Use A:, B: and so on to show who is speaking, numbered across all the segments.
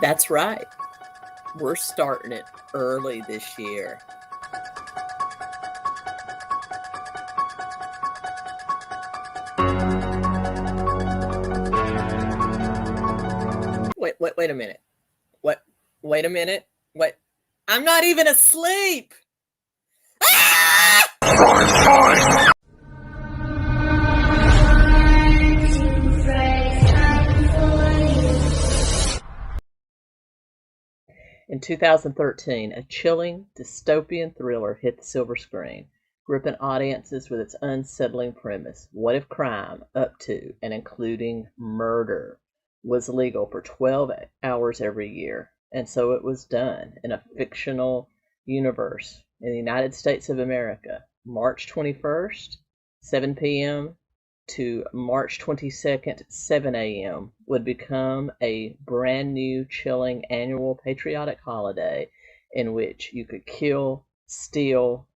A: That's right. We're starting it early this year. Wait a minute. Wait a minute. Wait. I'm not even asleep. Ah! In 2013, a chilling dystopian thriller hit the silver screen, gripping audiences with its unsettling premise. What if crime, up to and including murder, was legal for 12 hours every year? And so it was done in a fictional universe in the United States of America. March 21st, 7 p.m. to March 22nd, 7 a.m. would become a brand new, chilling annual patriotic holiday in which you could kill, steal,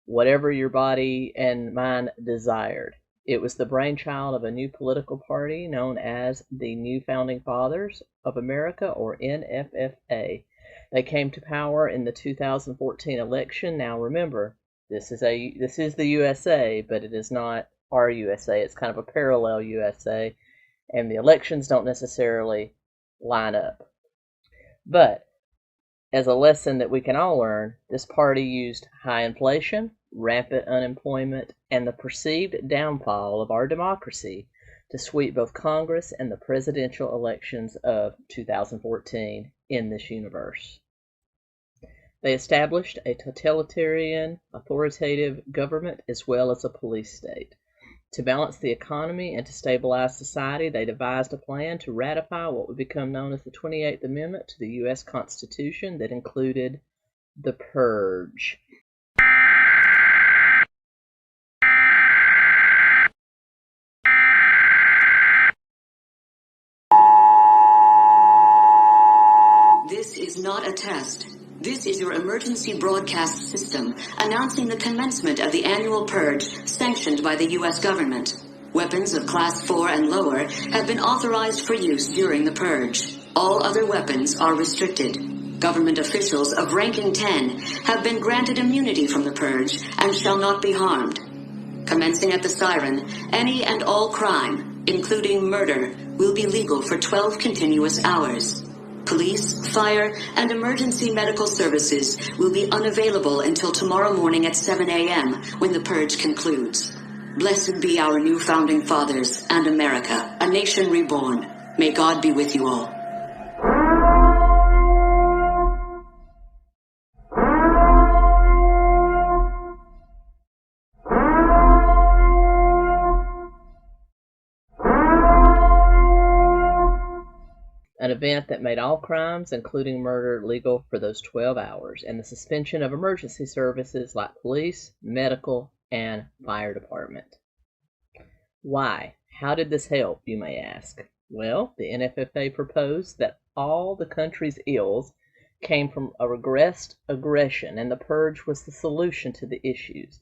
A: whatever your body and mind desired. It was the brainchild of a new political party known as the New Founding Fathers of America, or NFFA. They came to power in the 2014 election. Now remember, this is the USA, but it is not our USA. It's kind of a parallel USA, and the elections don't necessarily line up. But as a lesson that we can all learn, this party used high inflation, rampant unemployment, and the perceived downfall of our democracy to sweep both Congress and the presidential elections of 2014 in this universe. They established a totalitarian, authoritative government as well as a police state. To balance the economy and to stabilize society, they devised a plan to ratify what would become known as the 28th Amendment to the U.S. Constitution that included the Purge.
B: This is not a test. This is your emergency broadcast system announcing the commencement of the annual purge sanctioned by the U.S. government. Weapons of Class 4 and lower have been authorized for use during the purge. All other weapons are restricted. Government officials of ranking 10 have been granted immunity from the purge and shall not be harmed. Commencing at the siren, any and all crime, including murder, will be legal for 12 continuous hours. Police, fire, and emergency medical services will be unavailable until tomorrow morning at 7 a.m. when the purge concludes. Blessed be our new founding fathers and America, a nation reborn. May God be with you all.
A: An event that made all crimes, including murder, legal for those 12 hours, and the suspension of emergency services like police, medical, and fire department. Why? How did this help, you may ask? Well, the NFFA proposed that all the country's ills came from a regressed aggression, and the purge was the solution to the issues.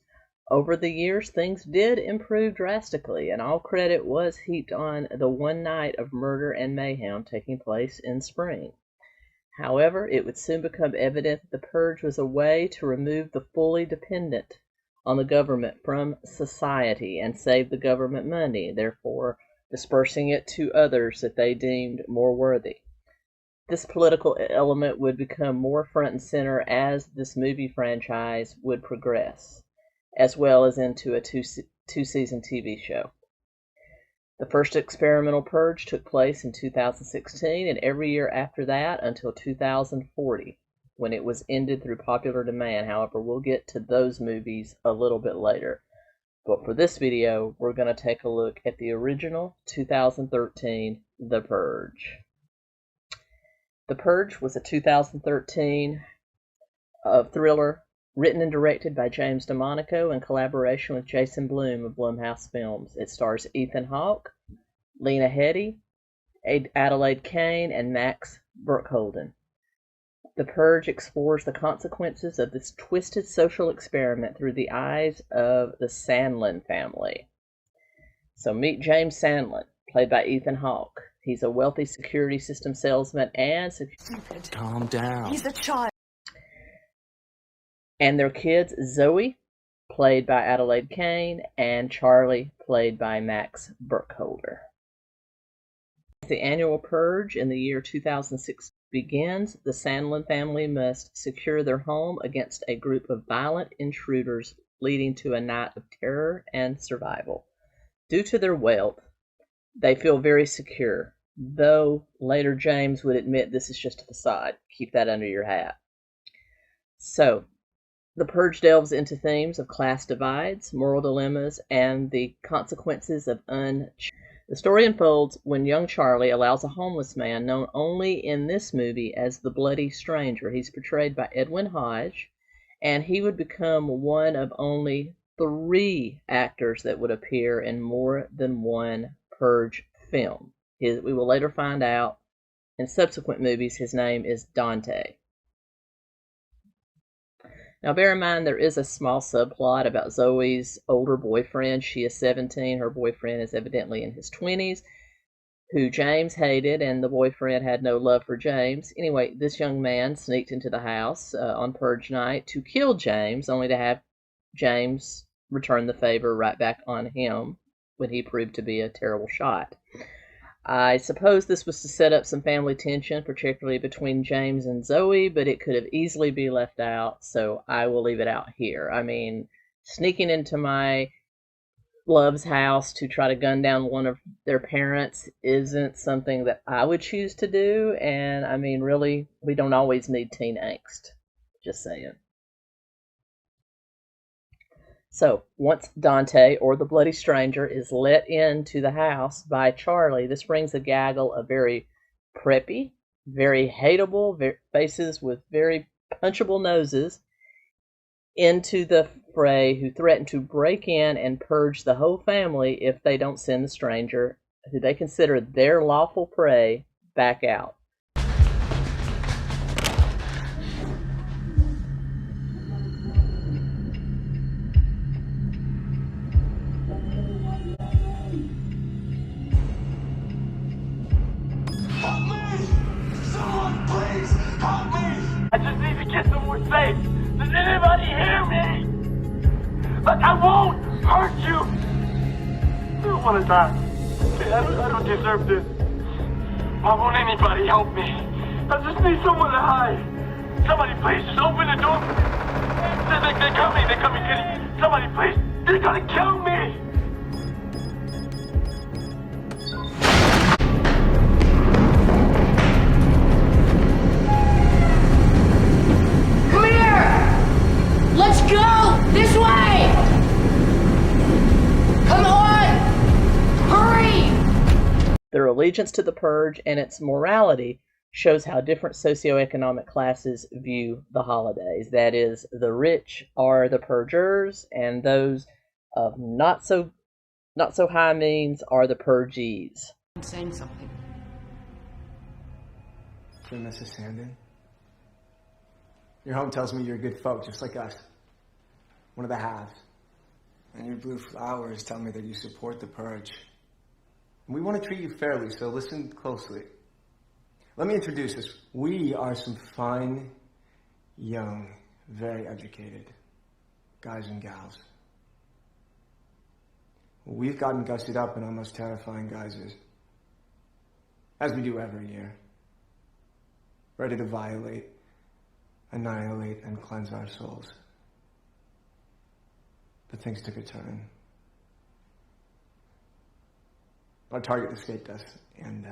A: Over the years, things did improve drastically, and all credit was heaped on the one night of murder and mayhem taking place in spring. However, it would soon become evident that the purge was a way to remove the fully dependent on the government from society and save the government money, therefore dispersing it to others that they deemed more worthy. This political element would become more front and center as this movie franchise would progress, as well as into a two-season TV show. The first experimental purge took place in 2016, and every year after that until 2040, when it was ended through popular demand. However, we'll get to those movies a little bit later. But for this video, we're going to take a look at the original 2013 The Purge. The Purge was a 2013 thriller written and directed by James DeMonaco in collaboration with Jason Blum of Blumhouse Films. It stars Ethan Hawke, Lena Headey, Adelaide Kane, and Max Burkholden. The Purge explores the consequences of this twisted social experiment through the eyes of the Sandlin family. So meet James Sandlin, played by Ethan Hawke. He's a wealthy security system salesman and
C: calm down.
D: He's a child.
A: And their kids, Zoe, played by Adelaide Kane, and Charlie, played by Max Burkholder. As the annual purge in the year 2006 begins, the Sandlin family must secure their home against a group of violent intruders, leading to a night of terror and survival. Due to their wealth, they feel very secure, though later James would admit this is just a facade. Keep that under your hat. So, the Purge delves into themes of class divides, moral dilemmas, and the consequences of The story unfolds when young Charlie allows a homeless man known only in this movie as the Bloody Stranger. He's portrayed by 𝗬𝗏, and he would become one of only 3 actors that would appear in more than one Purge film. We will later find out in subsequent movies his name is Dante. Now, bear in mind, there is a small subplot about Zoe's older boyfriend. She is 17. Her boyfriend is evidently in his 20s, who James hated, and the boyfriend had no love for James. Anyway, this young man sneaked into the house on Purge night to kill James, only to have James return the favor right back on him when he proved to be a terrible shot. I suppose this was to set up some family tension, particularly between James and Zoe, but it could have easily been left out, so I will leave it out here. I mean, sneaking into my love's house to try to gun down one of their parents isn't something that I would choose to do, and I mean, really, we don't always need teen angst. Just saying. So, once Dante, or the Bloody Stranger, is let into the house by Charlie, this brings a gaggle of very preppy, very hateable faces with very punchable noses into the fray, who threaten to break in and purge the whole family if they don't send the stranger, who they consider their lawful prey, back out.
E: I just need to get somewhere safe. Does anybody hear me? Look, I won't hurt you. I don't want to die. I don't deserve this. Why won't anybody help me? I just need someone to hide. Somebody please just open the door. They're coming. They're coming. Somebody please. They're gonna kill me.
D: Let's go! This way! Come on! Hurry!
A: Their allegiance to the Purge and its morality shows how different socioeconomic classes view the holidays. That is, the rich are the purgers, and those of not so high means are the purgees.
D: I'm saying something.
C: Dear Mrs. Sandin, your home tells me you're good folk, just like us. One of the haves. And your blue flowers tell me that you support the Purge. And we want to treat you fairly, so listen closely. Let me introduce us. We are some fine, young, very educated guys and gals. We've gotten gussied up in our most terrifying guises, as we do every year, ready to violate, annihilate, and cleanse our souls. But things took a turn. Our target escaped us, and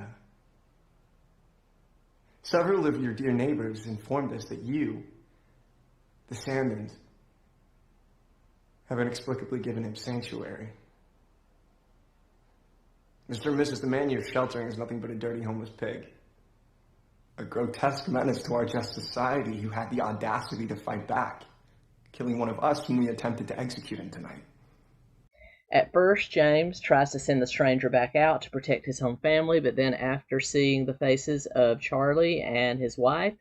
C: several of your dear neighbors informed us that you, the Sandins, have inexplicably given him sanctuary. Mr. and Mrs. The man you're sheltering is nothing but a dirty homeless pig. A grotesque menace to our just society who had the audacity to fight back, killing one of us whom we attempted to execute him tonight.
A: At first, James tries to send the stranger back out to protect his home family, but then after seeing the faces of Charlie and his wife,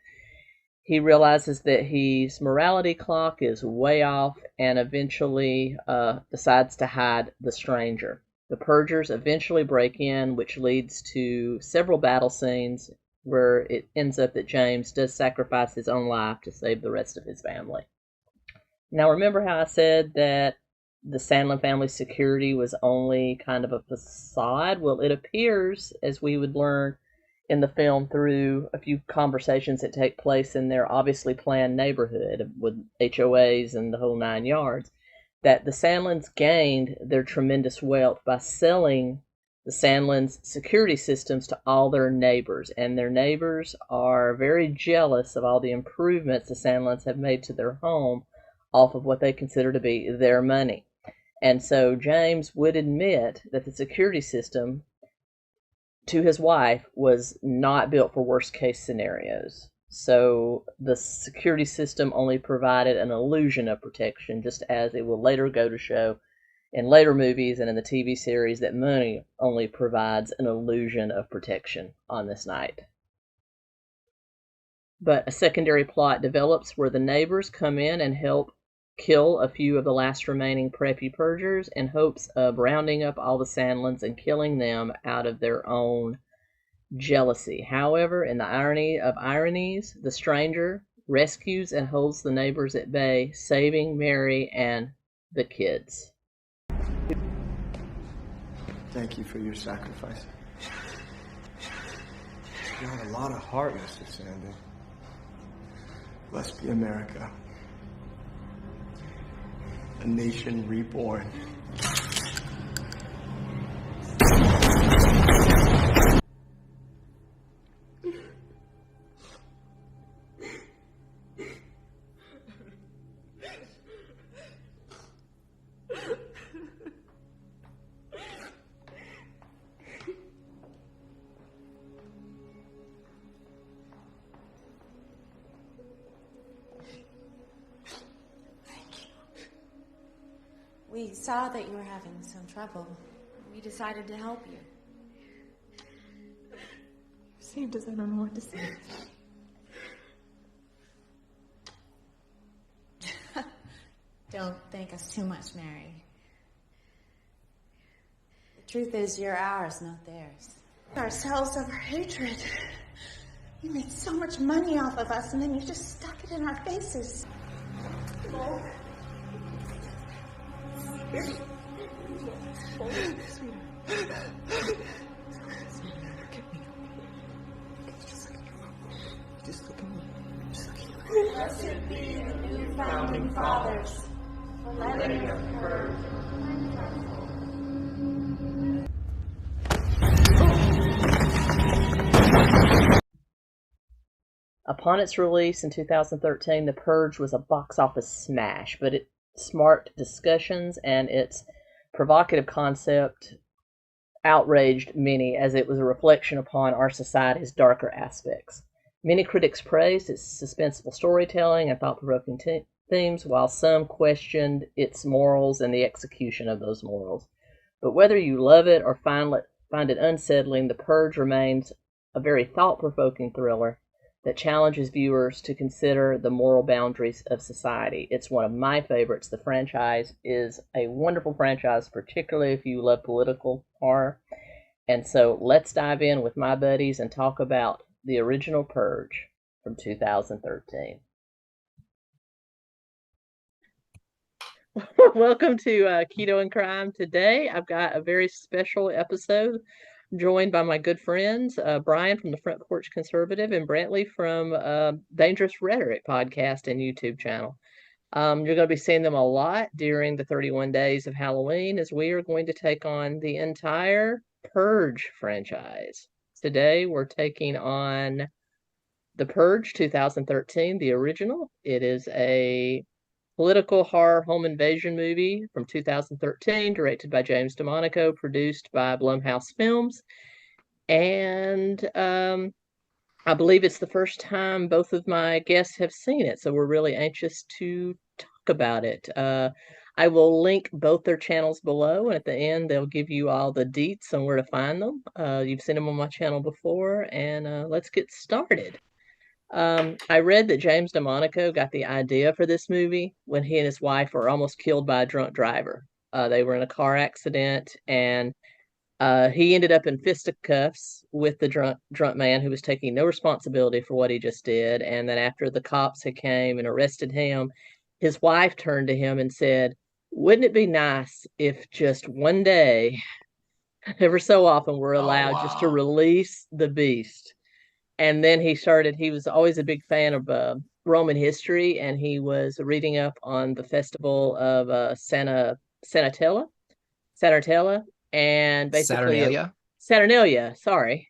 A: he realizes that his morality clock is way off and eventually decides to hide the stranger. The Purgers eventually break in, which leads to several battle scenes where it ends up that James does sacrifice his own life to save the rest of his family. Now, remember how I said that the Sandlin family's security was only kind of a facade? Well, it appears, as we would learn in the film through a few conversations that take place in their obviously planned neighborhood with HOAs and the whole 9 yards, that the Sandlins gained their tremendous wealth by selling the Sandlins' security systems to all their neighbors, and their neighbors are very jealous of all the improvements the Sandlins have made to their home off of what they consider to be their money. And so James would admit that the security system to his wife was not built for worst case scenarios. So the security system only provided an illusion of protection, just as it will later go to show in later movies and in the TV series that money only provides an illusion of protection on this night. But a secondary plot develops where the neighbors come in and help kill a few of the last remaining preppy Purgers in hopes of rounding up all the Sandlins and killing them out of their own jealousy. However, in the irony of ironies, the stranger rescues and holds the neighbors at bay, saving Mary and the kids.
C: Thank you for your sacrifice. You got a lot of heart, Mr. Sandin. Blessed be America. A nation reborn.
F: We saw that you were having some trouble. We decided to help you.
G: Sam doesn't know what to say.
F: Don't thank us too much, Mary. The truth is, you're ours, not theirs.
G: Ourselves over hatred. You made so much money off of us, and then you just stuck it in our faces. Oh.
F: Blessed be the new founding fathers for letting us purge.
A: Upon its release in 2013, The Purge was a box office smash, but its smart discussions and its provocative concept outraged many, as it was a reflection upon our society's darker aspects. Many critics praised its suspenseful storytelling and thought-provoking themes, while some questioned its morals and the execution of those morals. But whether you love it or find it unsettling, The Purge remains a very thought-provoking thriller that challenges viewers to consider the moral boundaries of society. It's one of my favorites. The franchise is a wonderful franchise, particularly if you love political horror. And so let's dive in with my buddies and talk about the original Purge from 2013. Welcome to Keto and Crime. Today I've got a very special episode, joined by my good friends, Brian from the Front Porch Conservative and Brantley from Dangerous Rhetoric podcast and YouTube channel. You're going to be seeing them a lot during the 31 days of Halloween, as we are going to take on the entire Purge franchise. Today we're taking on The Purge 2013, the original. It is a political horror home invasion movie from 2013, directed by James DeMonaco, produced by Blumhouse Films. And I believe it's the first time both of my guests have seen it, so we're really anxious to talk about it. I will link both their channels below, and at the end they'll give you all the deets on where to find them. You've seen them on my channel before, and let's get started. I read that James DeMonaco got the idea for this movie when he and his wife were almost killed by a drunk driver. They were in a car accident, and He ended up in fisticuffs with the drunk man who was taking no responsibility for what he just did. And then after the cops had came and arrested him, his wife turned to him and said, "Wouldn't it be nice if just one day, ever so often, we're allowed just to release the beast?" And then he was always a big fan of Roman history, and he was reading up on the festival of Saturnalia, and basically Saturnalia, sorry.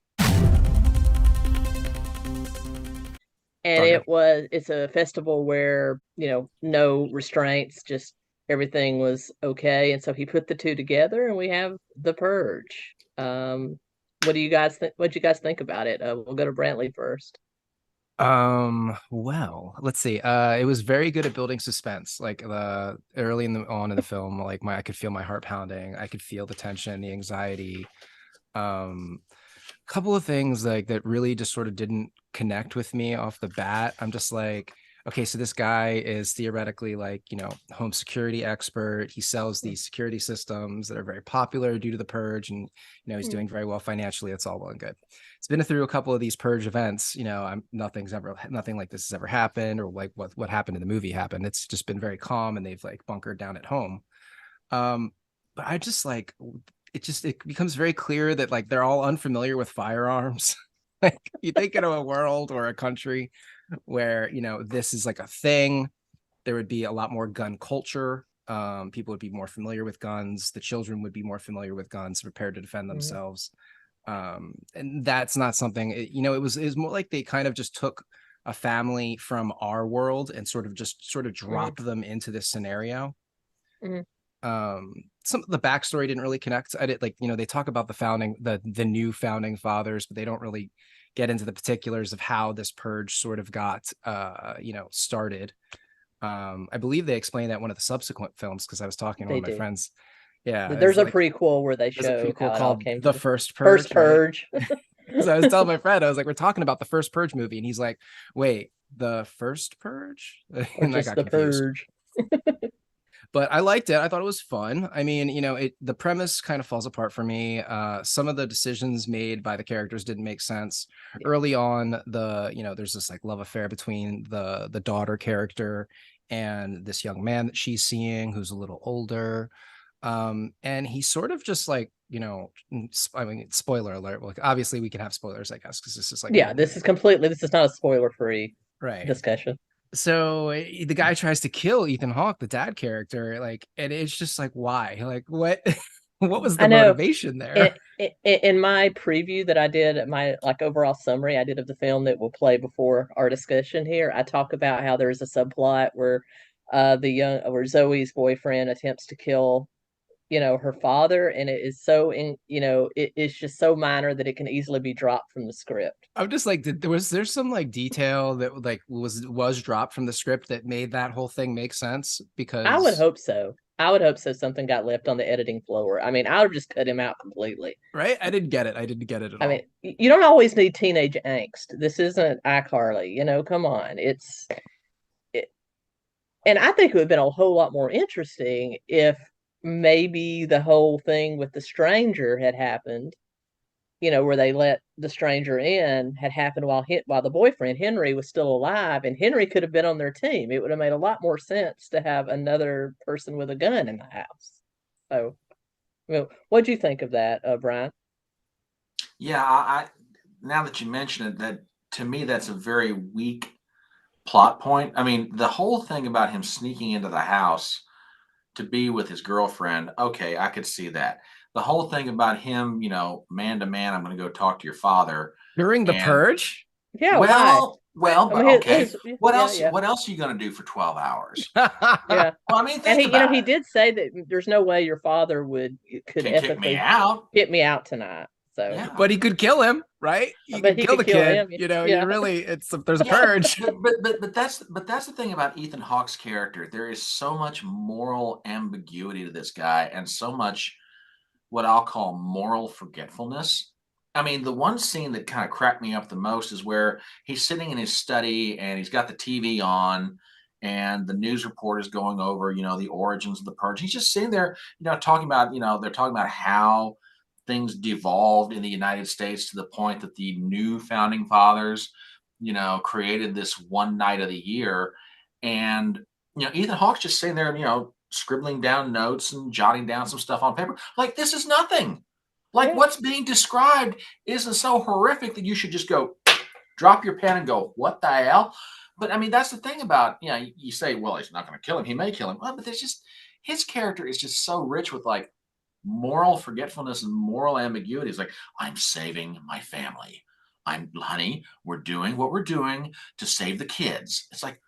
A: And it's a festival where, no restraints, just everything was okay. And so he put the two together and we have The Purge. What do you guys think? What do you guys think about it? We'll go to Brantley first.
H: Well, let's see. It was very good at building suspense. Like early on in the film, like I could feel my heart pounding. I could feel the tension, the anxiety. Couple of things like that really just sort of didn't connect with me off the bat. I'm just like, okay, so this guy is theoretically like, home security expert. He sells these security systems that are very popular due to the purge, and he's doing very well financially. It's all well and good. It's been through a couple of these purge events. Nothing like this has ever happened, or like what happened in the movie happened. It's just been very calm, and they've like bunkered down at home. But I just like it becomes very clear that like they're all unfamiliar with firearms. Like you think in a world or a country where this is like a thing, there would be a lot more gun culture. People would be more familiar with guns. The children would be more familiar with guns, prepared to defend themselves. And that's not something, it was more like they kind of just took a family from our world and sort of dropped them into this scenario. Some of the backstory didn't really connect. I did they talk about the new founding fathers, but they don't really get into the particulars of how this purge sort of got started. I believe they explained that one of the subsequent films, because I was talking to one of my friends. Yeah,
A: there's a prequel where they show
H: a prequel
A: how
H: called
A: it all came
H: The
A: to
H: First Purge.
A: First Purge.
H: Right? So I was telling my friend, I was like, we're talking about the first Purge movie, and he's like, wait, the first Purge? And
A: just the confused. Purge.
H: But I liked it. I thought it was fun. I mean, the premise kind of falls apart for me. Some of the decisions made by the characters didn't make sense. Early on, there's this like love affair between the daughter character and this young man that she's seeing, who's a little older. And he sort of just like, I mean, spoiler alert. Like, obviously we can have spoilers, I guess, because this is like, this
A: is not a spoiler-free discussion.
H: So the guy tries to kill Ethan Hawke, the dad character, like, and it's just like, why? Like, what was the motivation there?
A: In my preview that I did, my like overall summary I did of the film that will play before our discussion here, I talk about how there's a subplot where where Zoe's boyfriend attempts to kill her father, and it is so it's just so minor that it can easily be dropped from the script.
H: I'm just like, was there some like detail that like was dropped from the script that made that whole thing make sense? Because
A: I would hope so. Something got left on the editing floor. I mean, I would just cut him out completely.
H: Right? I didn't get it at all.
A: I mean, you don't always need teenage angst. This isn't iCarly, come on. And I think it would have been a whole lot more interesting if maybe the whole thing with the stranger had happened, where they let the stranger in, had happened while the boyfriend Henry was still alive, and Henry could have been on their team. It would have made a lot more sense to have another person with a gun in the house. So, what'd you think of that, Brian?
I: Yeah, I now that you mention it, that to me that's a very weak plot point. I mean, the whole thing about him sneaking into the house to be with his girlfriend, okay, I could see that. The whole thing about him, man to man, I'm going to go talk to your father
H: during the purge.
A: Yeah.
I: Well,
A: I mean,
I: okay. What else? Yeah. What else are you going to do for 12 hours?
A: Yeah.
I: Well, I mean,
A: he did say that there's no way your father could
I: kick me out.
A: Get me out tonight. So,
H: yeah. But he could kill him, right? He could kill the kid. Him. You really, there's a purge.
I: But that's the thing about Ethan Hawke's character. There is so much moral ambiguity to this guy, and so much what I'll call moral forgetfulness. I mean, the one scene that kind of cracked me up the most is where he's sitting in his study and he's got the TV on, and the news report is going over, the origins of the purge. He's just sitting there, talking about, they're talking about how things devolved in the United States to the point that the new founding fathers, created this one night of the year. And, Ethan Hawke's just sitting there, scribbling down notes and jotting down some stuff on paper. Like, this is nothing. Like, what's being described isn't so horrific that you should just go drop your pen and go, what the hell? But I mean, that's the thing about, you say, well, he's not going to kill him. He may kill him. Well, but there's just, his character is just so rich with like moral forgetfulness and moral ambiguity. It's like, I'm saving my family. Honey, we're doing what we're doing to save the kids. It's like,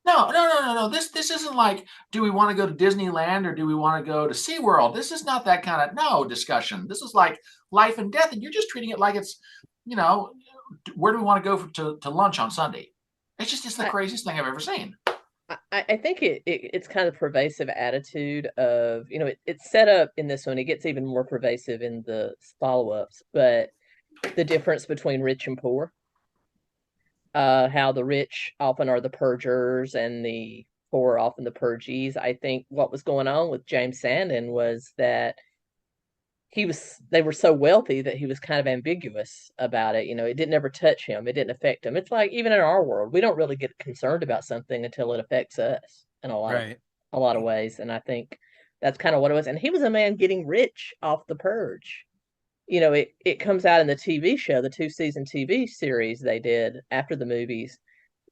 I: no. This isn't like, do we want to go to Disneyland or do we want to go to SeaWorld? This is not that kind of discussion. This is like life and death, and you're just treating it like it's, where do we want to go to lunch on Sunday? It's the craziest thing I've ever seen.
A: I think it's kind of pervasive attitude of, it's set up in this one. It gets even more pervasive in the follow-ups, but the difference between rich and poor, how the rich often are the purgers and the poor are often the purgees. I think what was going on with James Sandon was that they were so wealthy that he was kind of ambiguous about it. It didn't ever touch him. It didn't affect him. It's like, even in our world, we don't really get concerned about something until it affects us in a lot of ways. And I think that's kind of what it was. And he was a man getting rich off the purge. It comes out in the TV show, the 2-season TV series they did after the movies,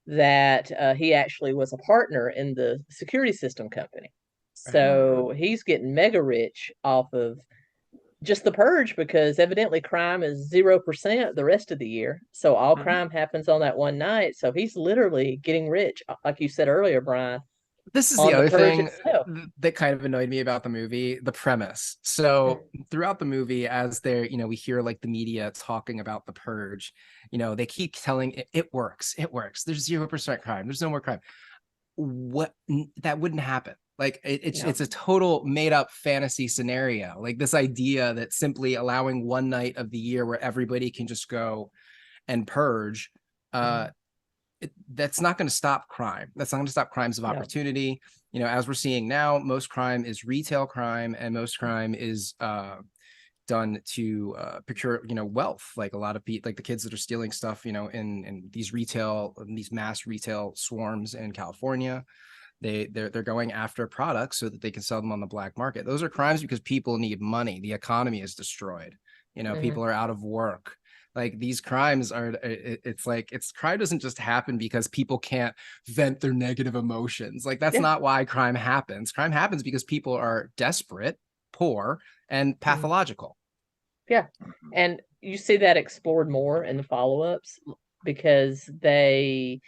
A: that he actually was a partner in the security system company. So he's getting mega rich off of just the purge, because evidently crime is 0% the rest of the year. So all crime happens on that one night. So he's literally getting rich, like you said earlier, Brian.
H: This is the other thing that kind of annoyed me about the movie, the premise. So throughout the movie, as they're, we hear like the media talking about the purge, they keep telling it works. There's 0% crime. There's no more crime. That wouldn't happen. Like it's a total made up fantasy scenario. Like this idea that simply allowing one night of the year where everybody can just go and purge, that's not going to stop crime. That's not going to stop crimes of opportunity. As we're seeing now, most crime is retail crime, and most crime is done to procure, wealth. Like a lot of people, like the kids that are stealing stuff, in these mass retail swarms in California. They're going after products so that they can sell them on the black market. Those are crimes because people need money. The economy is destroyed. People are out of work. Like these crimes are, crime doesn't just happen because people can't vent their negative emotions. Like that's not why crime happens. Crime happens because people are desperate, poor, and pathological.
A: Yeah. And you see that explored more in the follow-ups, because they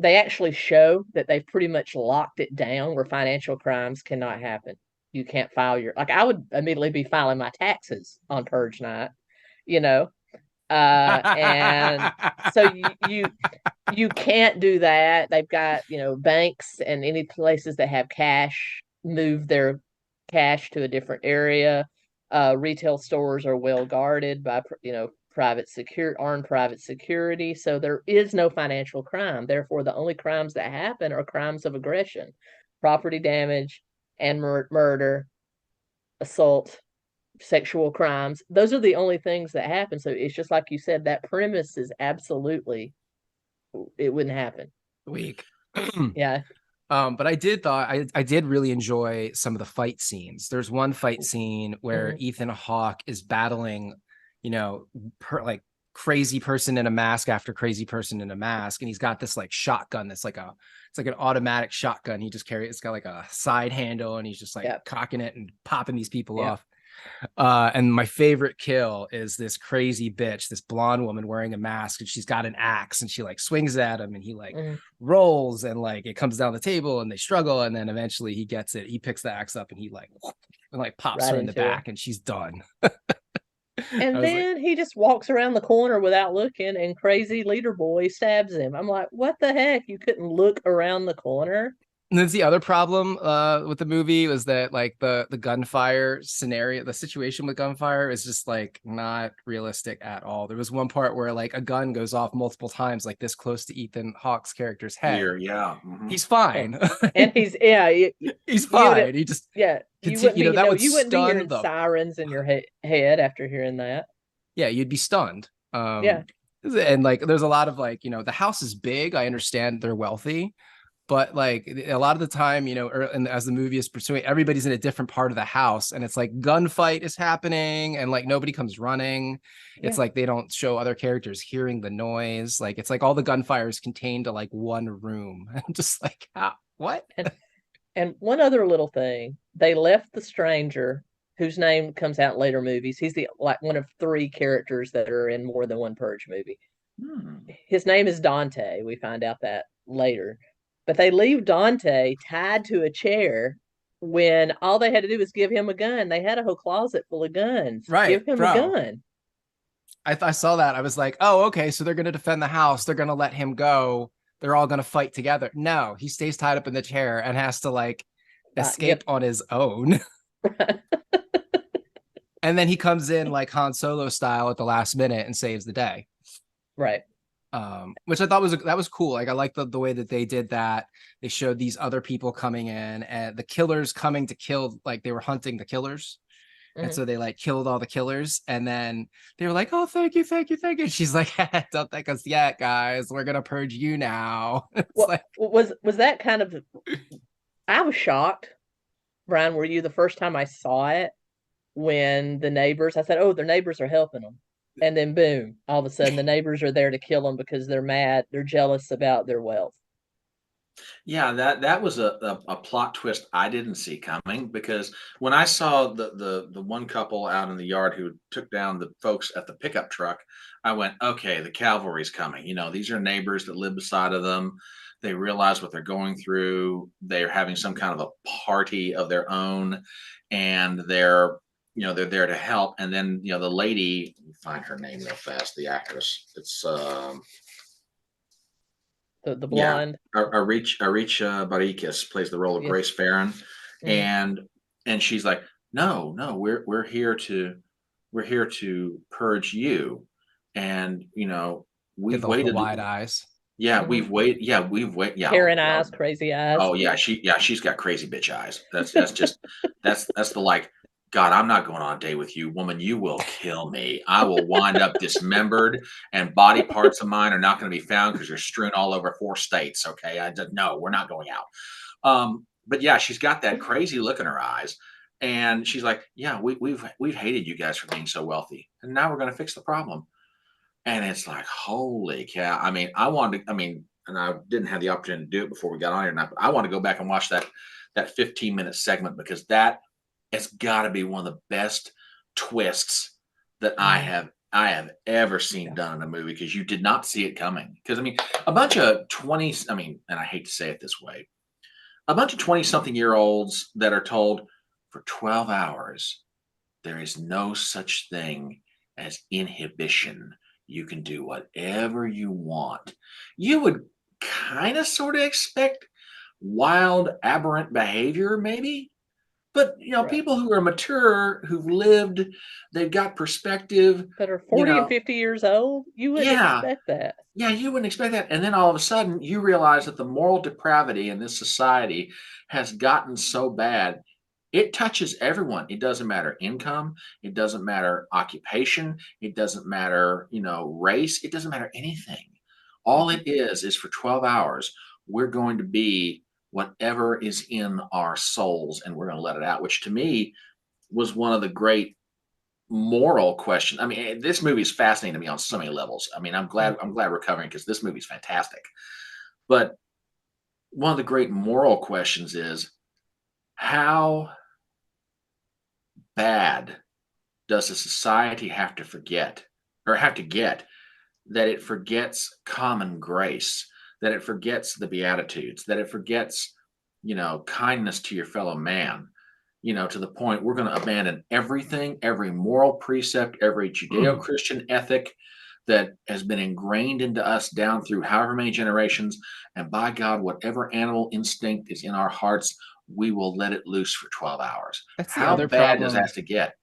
A: actually show that they've pretty much locked it down where financial crimes cannot happen. You can't file I would immediately be filing my taxes on purge night, and so you can't do that. They've got, banks and any places that have cash move their cash to a different area. Retail stores are well guarded by, armed private security. So there is no financial crime. Therefore, the only crimes that happen are crimes of aggression, property damage, and murder, assault, sexual crimes. Those are the only things that happen. So it's just like you said, that premise is absolutely, it wouldn't happen.
H: Weak.
A: Yeah.
H: But I did really enjoy some of the fight scenes. There's one fight scene where Ethan Hawke is battling, like crazy person in a mask after crazy person in a mask, and he's got this like shotgun that's like it's like an automatic shotgun. He just carries, it's got like a side handle, and he's just like cocking it and popping these people off. And my favorite kill is this crazy bitch, this blonde woman wearing a mask, and she's got an axe, and she like swings at him, and he like rolls, and like it comes down the table, and they struggle, and then eventually he gets it. He picks the axe up, and he like pops her in the back, and she's done.
A: And then he just walks around the corner without looking, and crazy leader boy stabs him. I'm like, what the heck? You couldn't look around the corner?
H: And that's the other problem with the movie was that like the gunfire scenario, the situation with gunfire is just like not realistic at all. There was one part where like a gun goes off multiple times, like this close to Ethan Hawke's character's head.
I: Here, yeah.
H: He's fine.
A: And he's
H: he's fine. He just
A: you wouldn't be
H: that would
A: you wouldn't be
H: stun
A: hearing
H: the
A: sirens in your head after hearing that.
H: yeah, you'd be stunned.
A: Yeah.
H: And like there's a lot of like, the house is big. I understand they're wealthy. But like a lot of the time, and as the movie is pursuing, everybody's in a different part of the house, and it's like gunfight is happening, and like nobody comes running. It's like they don't show other characters hearing the noise. Like it's like all the gunfire is contained to like one room. I'm just like, what?
A: And one other little thing, they left the stranger, whose name comes out in later movies. He's one of 3 characters that are in more than one Purge movie. His name is Dante. We find out that later. But they leave Dante tied to a chair when all they had to do was give him a gun. They had a whole closet full of guns.
H: Right,
A: give him a gun.
H: I saw that. I was like, oh, okay, so they're going to defend the house. They're going to let him go. They're all going to fight together. No, he stays tied up in the chair and has to like escape on his own. And then he comes in like Han Solo style at the last minute and saves the day.
A: Right.
H: Which I thought was cool. Like I like the way that they did that. They showed these other people coming in and the killers coming to kill, like they were hunting the killers. And so they like killed all the killers, and then they were like, oh, thank you. And she's like, don't thank us yet, guys. We're gonna purge you now.
A: Was that kind of, I was shocked. Brian, were you the first time I saw it when the neighbors, I said, oh, their neighbors are helping them. And then boom, all of a sudden the neighbors are there to kill them because they're mad. They're jealous about their wealth.
I: Yeah, that was a plot twist I didn't see coming, because when I saw the one couple out in the yard who took down the folks at the pickup truck, I went, okay, the cavalry's coming. These are neighbors that live beside of them. They realize what they're going through. They're having some kind of a party of their own, and they're there to help. And then the lady, find her name real fast, the actress. It's
A: the blonde.
I: 𝗟tože𝗶𝗰 plays the role of Grace Farron, and she's like, no, we're here to purge you, and we've waited.
H: Wide eyes.
I: Yeah, we've waited. Yeah, Yeah,
A: Karen eyes, crazy eyes.
I: Oh yeah, she's got crazy bitch eyes. That's just that's the like, God, I'm not going on a date with you, woman. You will kill me. I will wind up dismembered, and body parts of mine are not going to be found because you're strewn all over 4 states. Okay, no, we're not going out. But yeah, she's got that crazy look in her eyes, and she's like, yeah, we've hated you guys for being so wealthy, and now we're going to fix the problem. And it's like, holy cow! I mean, and I didn't have the opportunity to do it before we got on here tonight, but I want to go back and watch that 15-minute segment, because that. It's got to be one of the best twists that I have ever seen done in a movie, because you did not see it coming. Because a bunch of 20, and I hate to say it this way, a bunch of 20-something-year-olds that are told for 12 hours there is no such thing as inhibition. You can do whatever you want. You would kind of sort of expect wild, aberrant behavior, maybe. But people who are mature, who've lived, they've got perspective,
A: that are 40 and 50 years old, you wouldn't expect that.
I: Yeah, you wouldn't expect that. And then all of a sudden, you realize that the moral depravity in this society has gotten so bad, it touches everyone. It doesn't matter income, it doesn't matter occupation, it doesn't matter, race, it doesn't matter anything. All it is for 12 hours, we're going to be whatever is in our souls, and we're going to let it out, which to me was one of the great moral questions. This movie is fascinating to me on so many levels. I'm glad we're covering it, because this movie is fantastic. But one of the great moral questions is, how bad does a society have to get that it forgets common grace, that it forgets the Beatitudes, that it forgets, kindness to your fellow man, to the point we're going to abandon everything, every moral precept, every Judeo-Christian ethic, that has been ingrained into us down through however many generations. And by God, whatever animal instinct is in our hearts, we will let it loose for 12 hours.
H: That's the
I: How
H: other
I: bad does
H: problem.
I: that to get?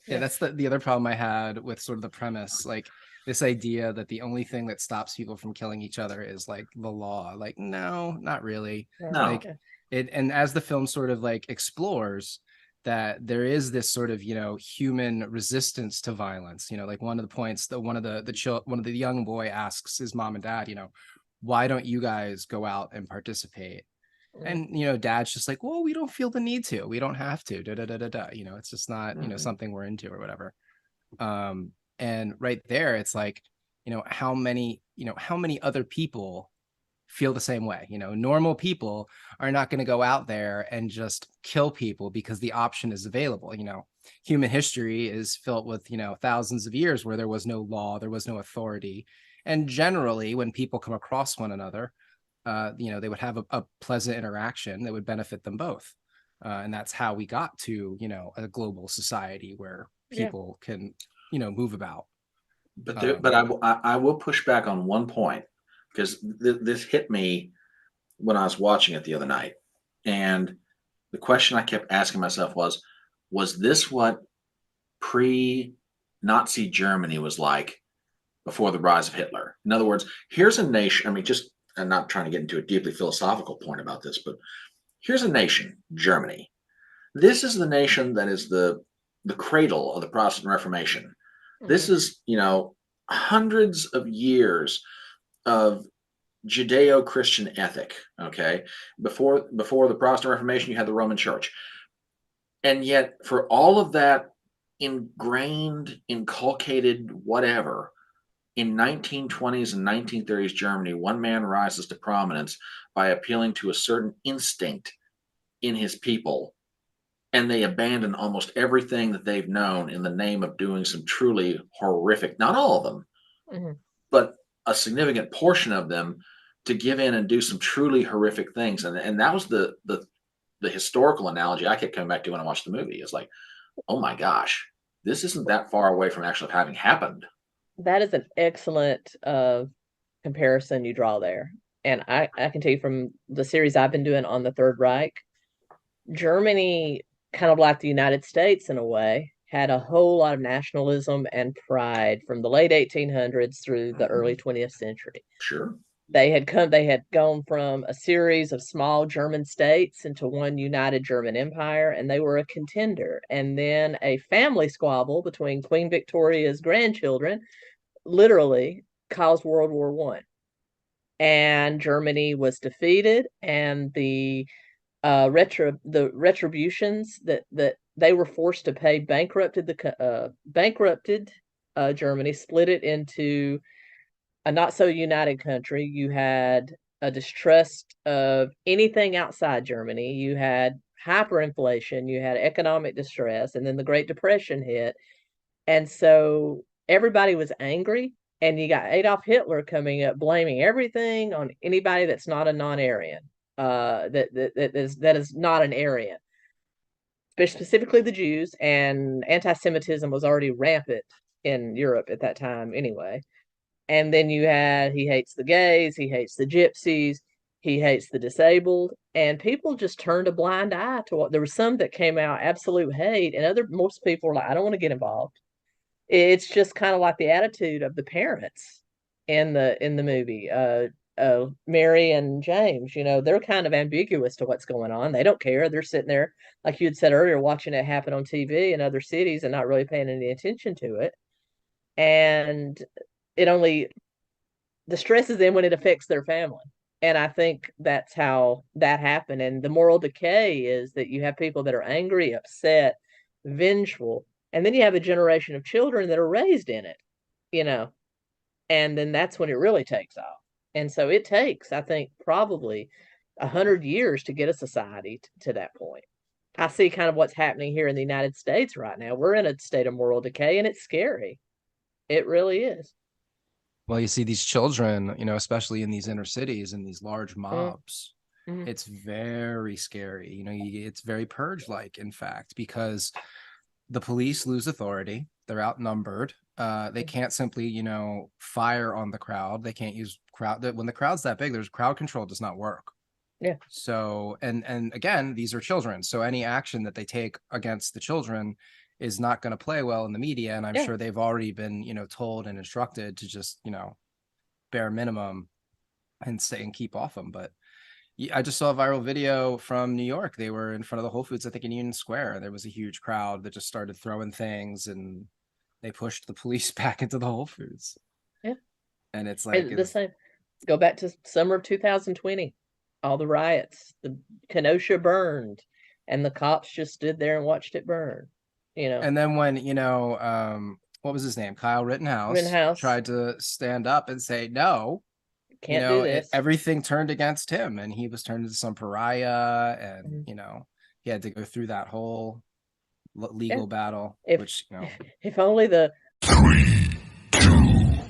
H: Yeah, that's the other problem I had with sort of the premise, like this idea that the only thing that stops people from killing each other is like the law. Like, no, not really.
I: No.
H: Like it, and as the film sort of like explores that there is this sort of, you know, human resistance to violence. You know, like one of the points that one of the young boy asks his mom and dad, you know, why don't you guys go out and participate? And, you know, dad's just like, well, we don't feel the need to, we don't have to, you know, it's just not, you know, something we're into or whatever. And right there, it's like, you know, how many other people feel the same way? You know, normal people are not going to go out there and just kill people because the option is available. You know, human history is filled with, you know, thousands of years where there was no law, there was no authority. And generally, when people come across one another, you know, they would have a pleasant interaction that would benefit them both. And that's how we got to, you know, a global society where people can, you know, move about.
I: But I will push back on one point, because this hit me when I was watching it the other night. And the question I kept asking myself was this what pre-Nazi Germany was like before the rise of Hitler? In other words, here's a nation, I mean, just, I'm not trying to get into a deeply philosophical point about this, but here's a nation, Germany. This is the nation that is the cradle of the Protestant Reformation. This is, you know, hundreds of years of Judeo-Christian ethic. Okay, before the Protestant Reformation, you had the Roman Church, and yet for all of that ingrained, inculcated, whatever, in 1920s and 1930s Germany, one man rises to prominence by appealing to a certain instinct in his people, and they abandon almost everything that they've known in the name of doing some truly horrific, not all of them, but a significant portion of them, to give in and do some truly horrific things. And that was the historical analogy I kept coming back to when I watched the movie. It's like, oh my gosh, this isn't that far away from actually having happened.
A: That is an excellent comparison you draw there. And I can tell you from the series I've been doing on the Third Reich, Germany, kind of like the United States in a way, had a whole lot of nationalism and pride from the late 1800s through the early 20th century.
I: Sure.
A: They had gone from a series of small German states into one united German empire, and they were a contender. And then a family squabble between Queen Victoria's grandchildren literally caused World War I. And Germany was defeated, and the retributions that they were forced to pay bankrupted Germany, split it into a not so united country. You had a distrust of anything outside Germany. You had hyperinflation. You had economic distress, and then the Great Depression hit. And so everybody was angry, and you got Adolf Hitler coming up, blaming everything on anybody that's not a non-Aryan, that is not an Aryan, specifically the Jews. And anti-Semitism was already rampant in Europe at that time anyway. And then you had, he hates the gays, he hates the gypsies, he hates the disabled, and people just turned a blind eye to what, there were some that came out absolute hate, and most people were like, I don't want to get involved. It's just kind of like the attitude of the parents in the movie. Mary and James, you know, they're kind of ambiguous to what's going on. They don't care. They're sitting there, like you had said earlier, watching it happen on TV in other cities and not really paying any attention to it. And it only distresses them when it affects their family. And I think that's how that happened. And the moral decay is that you have people that are angry, upset, vengeful, and then you have a generation of children that are raised in it, you know, and then that's when it really takes off. And so it takes, I think, probably 100 years to get a society to that point. I see kind of what's happening here in the United States right now. We're in a state of moral decay, and it's scary. It really is.
H: Well, you see these children, you know, especially in these inner cities and these large mobs, it's very scary. You know, it's very Purge-like, in fact, because the police lose authority. They're outnumbered. They can't simply, you know, fire on the crowd. They can't use crowd. When the crowd's that big, there's crowd control does not work.
A: Yeah.
H: So, and again, these are children. So any action that they take against the children is not going to play well in the media. And I'm sure they've already been, you know, told and instructed to just, you know, bare minimum and stay and keep off them. But I just saw a viral video from New York. They were in front of the Whole Foods, I think in Union Square. There was a huge crowd that just started throwing things, and they pushed the police back into the Whole Foods.
A: Yeah.
H: And it's like
A: the same. Go back to summer of 2020. All the riots, the Kenosha burned, and the cops just stood there and watched it burn. You know.
H: And then when, you know, what was his name? 𝗂𝗏 Rittenhouse tried to stand up and say, no,
A: can't do this.
H: Everything turned against him, and he was turned into some pariah, and you know, he had to go through that whole legal battle. Which, you know,
A: if only the
E: 3, 2,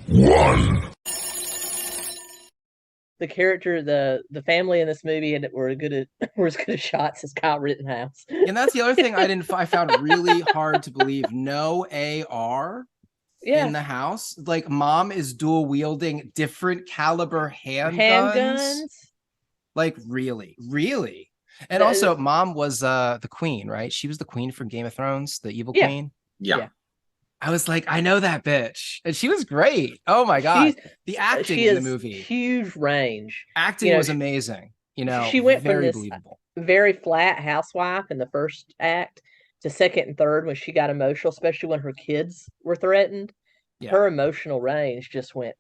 E: 1.
A: The character, the family in this movie, and were as good at shots as Kyle Rittenhouse.
H: And that's the other thing I found really hard to believe. No AR in the house. Like, mom is dual wielding different caliber handguns. Like, really. And also, mom was the queen, right? She was the queen from Game of Thrones, the evil queen.
I: Yeah.
H: I was like, I know that bitch, and she was great. Oh my god, the acting in the movie,
A: huge range.
H: Acting was amazing. You know,
A: she went
H: very
A: from this
H: believable,
A: very flat housewife in the first act to second and third when she got emotional, especially when her kids were threatened. Her emotional range just went.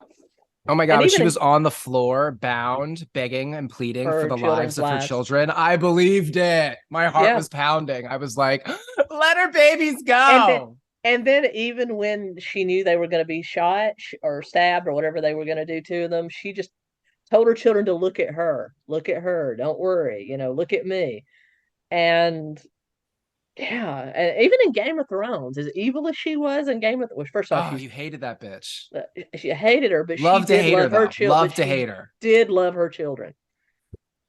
H: Oh my god, when she was on the floor, bound, begging and pleading for the lives of her children. I believed it. My heart was pounding. I was like, let her babies go.
A: And then even when she knew they were going to be shot or stabbed or whatever they were going to do to them, she just told her children to look at her. Look at her. Don't worry. You know, look at me. And and even in Game of Thrones, as evil as she was in Game of Thrones, first off,
H: you hated that bitch.
A: She hated her, but
H: loved
A: she did love her children.
H: Loved to hate her.
A: Did love her children.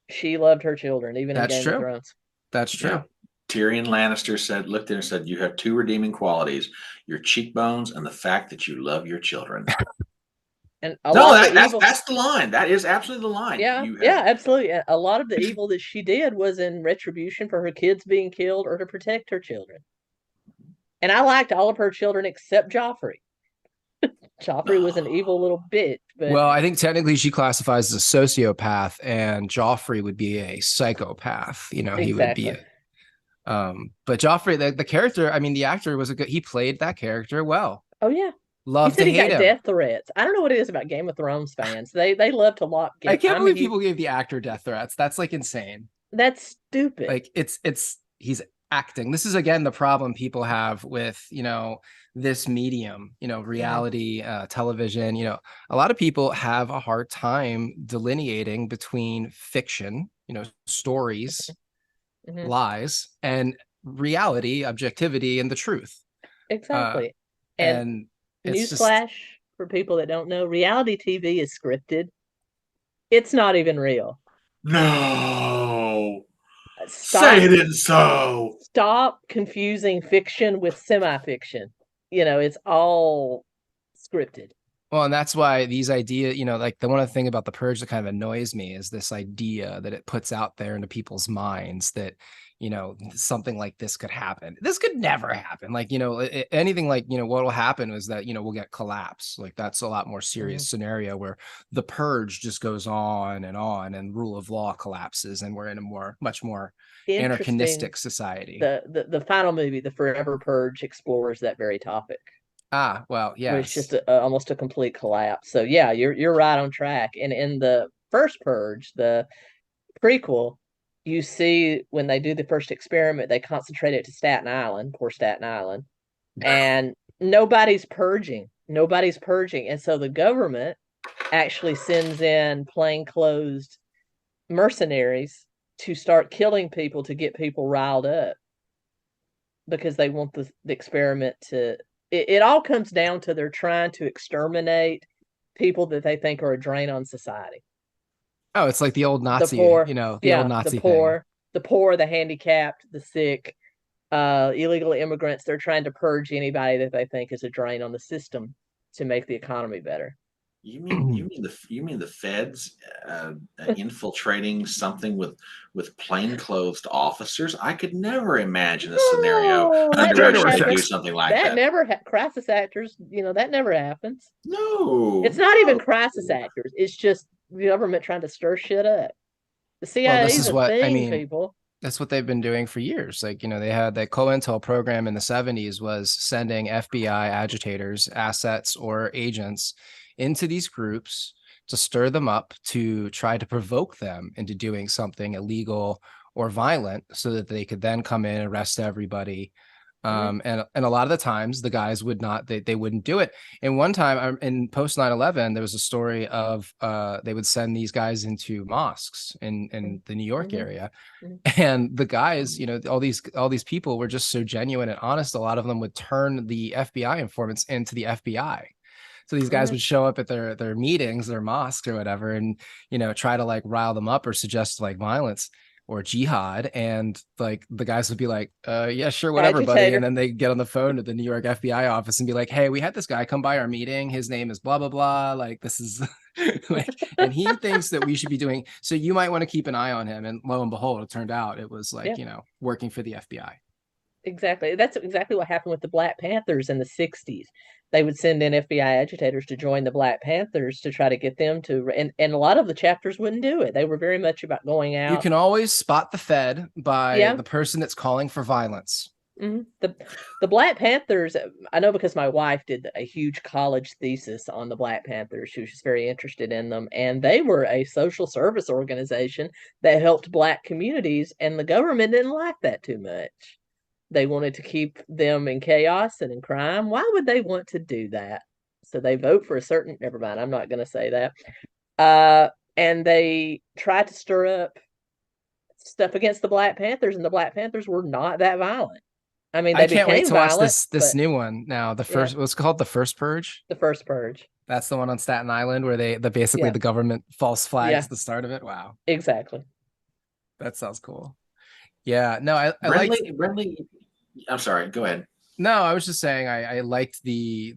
A: She loved her children, even in Game of Thrones.
H: That's true.
I: Yeah. Tyrion Lannister looked there and said, you have two redeeming qualities, your cheekbones and the fact that you love your children.
A: And
I: that's the line. That is absolutely the line.
A: Yeah, absolutely. A lot of the evil that she did was in retribution for her kids being killed or to protect her children. And I liked all of her children except Joffrey. Joffrey was an evil little bitch. But...
H: Well, I think technically she classifies as a sociopath, and Joffrey would be a psychopath. You know, he would be but Joffrey, the character, I mean, the actor he played that character well.
A: Oh yeah.
H: Love to hate him.
A: Death threats. I don't know what it is about Game of Thrones fans. They love to lock.
H: I can't believe people gave the actor death threats. That's like insane.
A: That's stupid.
H: Like he's acting. This is again the problem people have with, you know, this medium, you know, reality television. You know, a lot of people have a hard time delineating between fiction, you know, stories, lies, and reality, objectivity, and the truth.
A: Exactly.
H: And
A: newsflash for people that don't know, reality TV is scripted. It's not even real.
I: No. Say it isn't so.
A: Stop confusing fiction with semi-fiction. You know, it's all scripted.
H: Well, and that's why these ideas, you know, like the one thing about the Purge that kind of annoys me is this idea that it puts out there into people's minds that, you know, something like this could happen. This could never happen. Like, you know, anything like, you know, what will happen is that, you know, we'll get collapse. Like that's a lot more serious scenario where the Purge just goes on and rule of law collapses and we're in a much more anarchistic society.
A: The final movie, The Forever Purge, explores that very topic.
H: Ah, well, yeah.
A: It's just almost a complete collapse. So yeah, you're right on track. And in the first Purge, the prequel, you see when they do the first experiment, they concentrate it to Staten Island, poor Staten Island, and nobody's purging. And so the government actually sends in plainclothes mercenaries to start killing people to get people riled up because they want the experiment to... It all comes down to they're trying to exterminate people that they think are a drain on society.
H: Oh, it's like the old Nazi, you know, the old Nazi
A: the poor, the handicapped, the sick, illegal immigrants. They're trying to purge anybody that they think is a drain on the system to make the economy better.
I: You mean the feds infiltrating something with plainclothes officers? I could never imagine a scenario under which they do something like that.
A: That never crisis actors, that never happens.
I: No,
A: it's not even crisis actors. It's just the government trying to stir shit up. The CIA is a thing, people.
H: That's what they've been doing for years. Like, they had that COINTEL program in the 70s was sending FBI agitators, assets, or agents into these groups to stir them up, to try to provoke them into doing something illegal or violent so that they could then come in, arrest everybody. And a lot of the times the guys would not, they wouldn't do it. And one time in post 9/11, there was a story of they would send these guys into mosques in the New York area. And the guys, all these people were just so genuine and honest. A lot of them would turn the FBI informants into the FBI. So these guys would show up at their meetings, their mosques or whatever, and, try to like rile them up or suggest like violence or jihad, and like the guys would be like, yeah, sure, whatever, buddy. And then they get on the phone to the New York FBI office and be like, hey, we had this guy come by our meeting, his name is blah blah blah, like this is like, and he thinks that we should be doing, so you might want to keep an eye on him. And lo and behold, it turned out it was like, working for the FBI.
A: Exactly. That's exactly what happened with the Black Panthers in the 60s. They would send in FBI agitators to join the Black Panthers to try to get them to, and a lot of the chapters wouldn't do it. They were very much about going out.
H: You can always spot the Fed by the person that's calling for violence.
A: The Black Panthers, I know because my wife did a huge college thesis on the Black Panthers. She was just very interested in them. And they were a social service organization that helped Black communities, and the government didn't like that too much. They wanted to keep them in chaos and in crime. Why would they want to do that? So they vote for a certain, never mind, I'm not going to say that. And they tried to stir up stuff against the Black Panthers, and the Black Panthers were not that violent. I mean, they
H: can't wait to
A: watch
H: this new one now. The first, what's called the first Purge?
A: The first Purge.
H: That's the one on Staten Island where the basically the government false flags the start of it. Wow.
A: Exactly.
H: That sounds cool. Yeah. No, I like
I: Brentley. I'm sorry. Go ahead.
H: No, I was just saying I liked the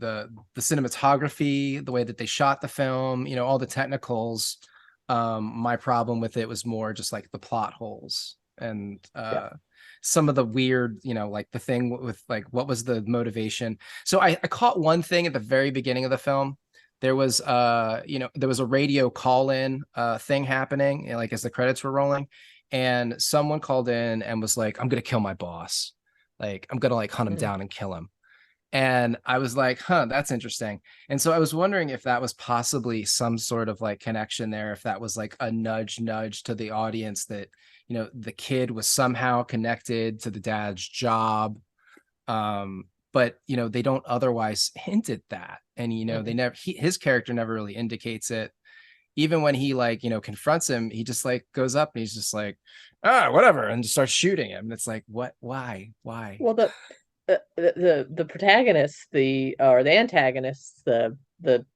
H: cinematography, the way that they shot the film, all the technicals. My problem with it was more just like the plot holes and some of the weird, like the thing with like what was the motivation. So I caught one thing at the very beginning of the film. There was there was a radio call-in thing happening, like as the credits were rolling, and someone called in and was like, I'm gonna kill my boss. Like, I'm gonna like hunt him down and kill him. And I was like, that's interesting. And so I was wondering if that was possibly some sort of like connection there, if that was like a nudge to the audience that, the kid was somehow connected to the dad's job. But, they don't otherwise hint at that. And, they never, his character never really indicates it. Even when he like, confronts him, he just like goes up and he's just like, whatever, and just starts shooting him. And it's like, what? Why?
A: Well, the protagonists, the antagonists, the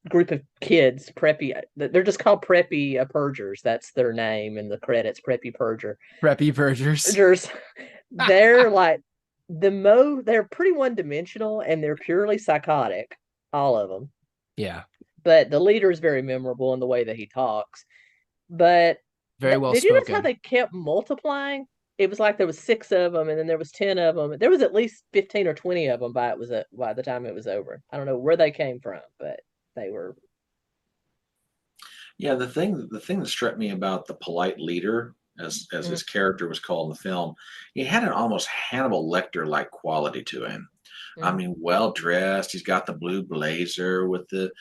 A: group of kids, preppy, they're just called preppy purgers. That's their name in the credits, preppy purgers. They're like they're pretty one-dimensional, and they're purely psychotic, all of them.
H: Yeah.
A: But the leader is very memorable in the way that he talks. But
H: very well
A: did
H: spoken.
A: you notice how they kept multiplying? It was like there was 6 of them, and then there was 10 of them. There was at least 15 or 20 of them by the time it was over. I don't know where they came from, but they were.
I: Yeah, the thing that struck me about the polite leader, as his character was called in the film, he had an almost Hannibal Lecter-like quality to him. I mean, well dressed. He's got the blue blazer with the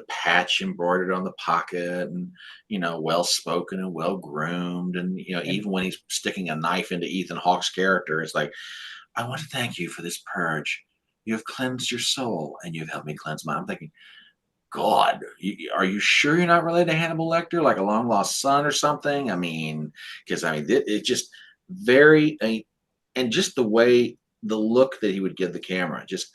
I: patch embroidered on the pocket, and well spoken and well groomed. And even when he's sticking a knife into Ethan Hawke's character, it's like, I want to thank you for this purge. You have cleansed your soul, and you've helped me cleanse mine. I'm thinking, God, are you sure you're not related to Hannibal Lecter, like a long lost son or something? I mean, because it's just very, and just the look that he would give the camera, just,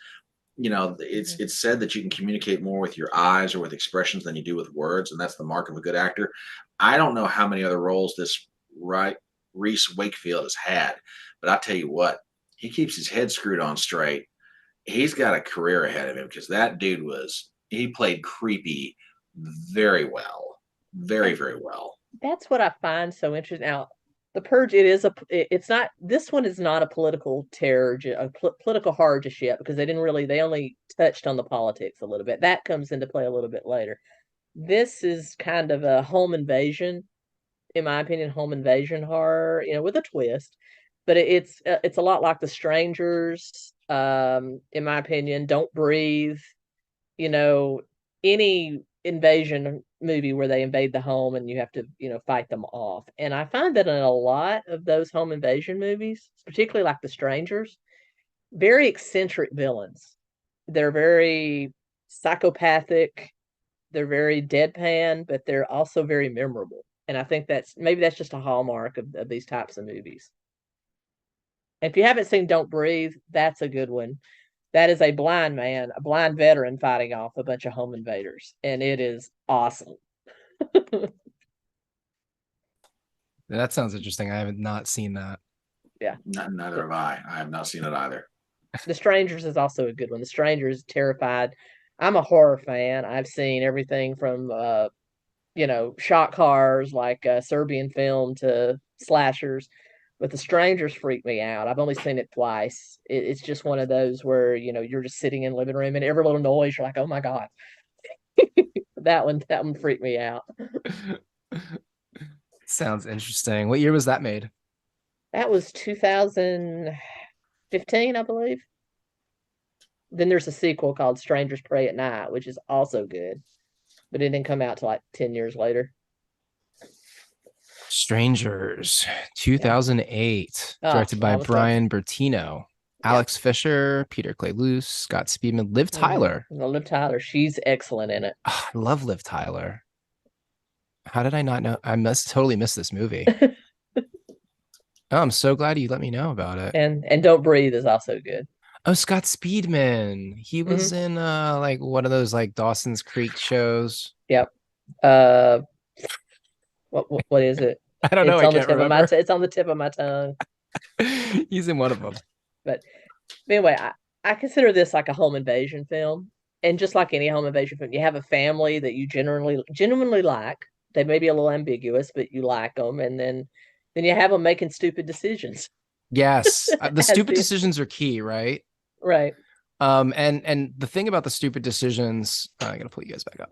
I: it's said that you can communicate more with your eyes or with expressions than you do with words. And that's the mark of a good actor. I don't know how many other roles this Reese Wakefield has had, but I tell you what, he keeps his head screwed on straight, he's got a career ahead of him, because that dude he played creepy very well, very, very well.
A: That's what I find so interesting. Now, The Purge, it's not, this one is not a political terror, political horror just yet, because they only touched on the politics a little bit. That comes into play a little bit later. This is kind of a home invasion, in my opinion, home invasion horror, with a twist. But it's a lot like The Strangers, in my opinion. Don't Breathe, any invasion movie where they invade the home and you have to, fight them off. And I find that in a lot of those home invasion movies, particularly like The Strangers, very eccentric villains. They're very psychopathic. They're very deadpan, but they're also very memorable. And I think that's just a hallmark of these types of movies. If you haven't seen Don't Breathe, that's a good one. That is a blind man, a blind veteran fighting off a bunch of home invaders, and it is awesome.
H: That sounds interesting. I have not seen that.
A: Yeah.
I: Neither have I. I have not seen it either.
A: The Strangers is also a good one. The Strangers, terrified. I'm a horror fan. I've seen everything from shock horrors like Serbian film to slashers. But The Strangers freak me out. I've only seen it twice. It's just one of those where, you're just sitting in the living room and every little noise, you're like, oh my God. That one freaked me out.
H: Sounds interesting. What year was that made?
A: That was 2015, I believe. Then there's a sequel called Strangers Pray at Night, which is also good. But it didn't come out till like 10 years later.
H: Strangers, 2008, directed by Brian Bertino, Alex Fisher, Peter Clay-Luce, Scott Speedman, Liv Tyler.
A: Liv Tyler, she's excellent in it.
H: Oh, I love Liv Tyler. How did I not know? I must totally miss this movie. Oh, I'm so glad you let me know about it.
A: And Don't Breathe is also good.
H: Oh, Scott Speedman. He was in like one of those like Dawson's Creek shows.
A: Yep. What is it?
H: I don't know.
A: It's on the tip of my tongue.
H: He's in one of them.
A: But anyway, I consider this like a home invasion film. And just like any home invasion film, you have a family that you genuinely like. They may be a little ambiguous, but you like them. And then you have them making stupid decisions.
H: Yes. The stupid decisions are key, right?
A: Right.
H: And the thing about the stupid decisions, I gotta pull you guys back up.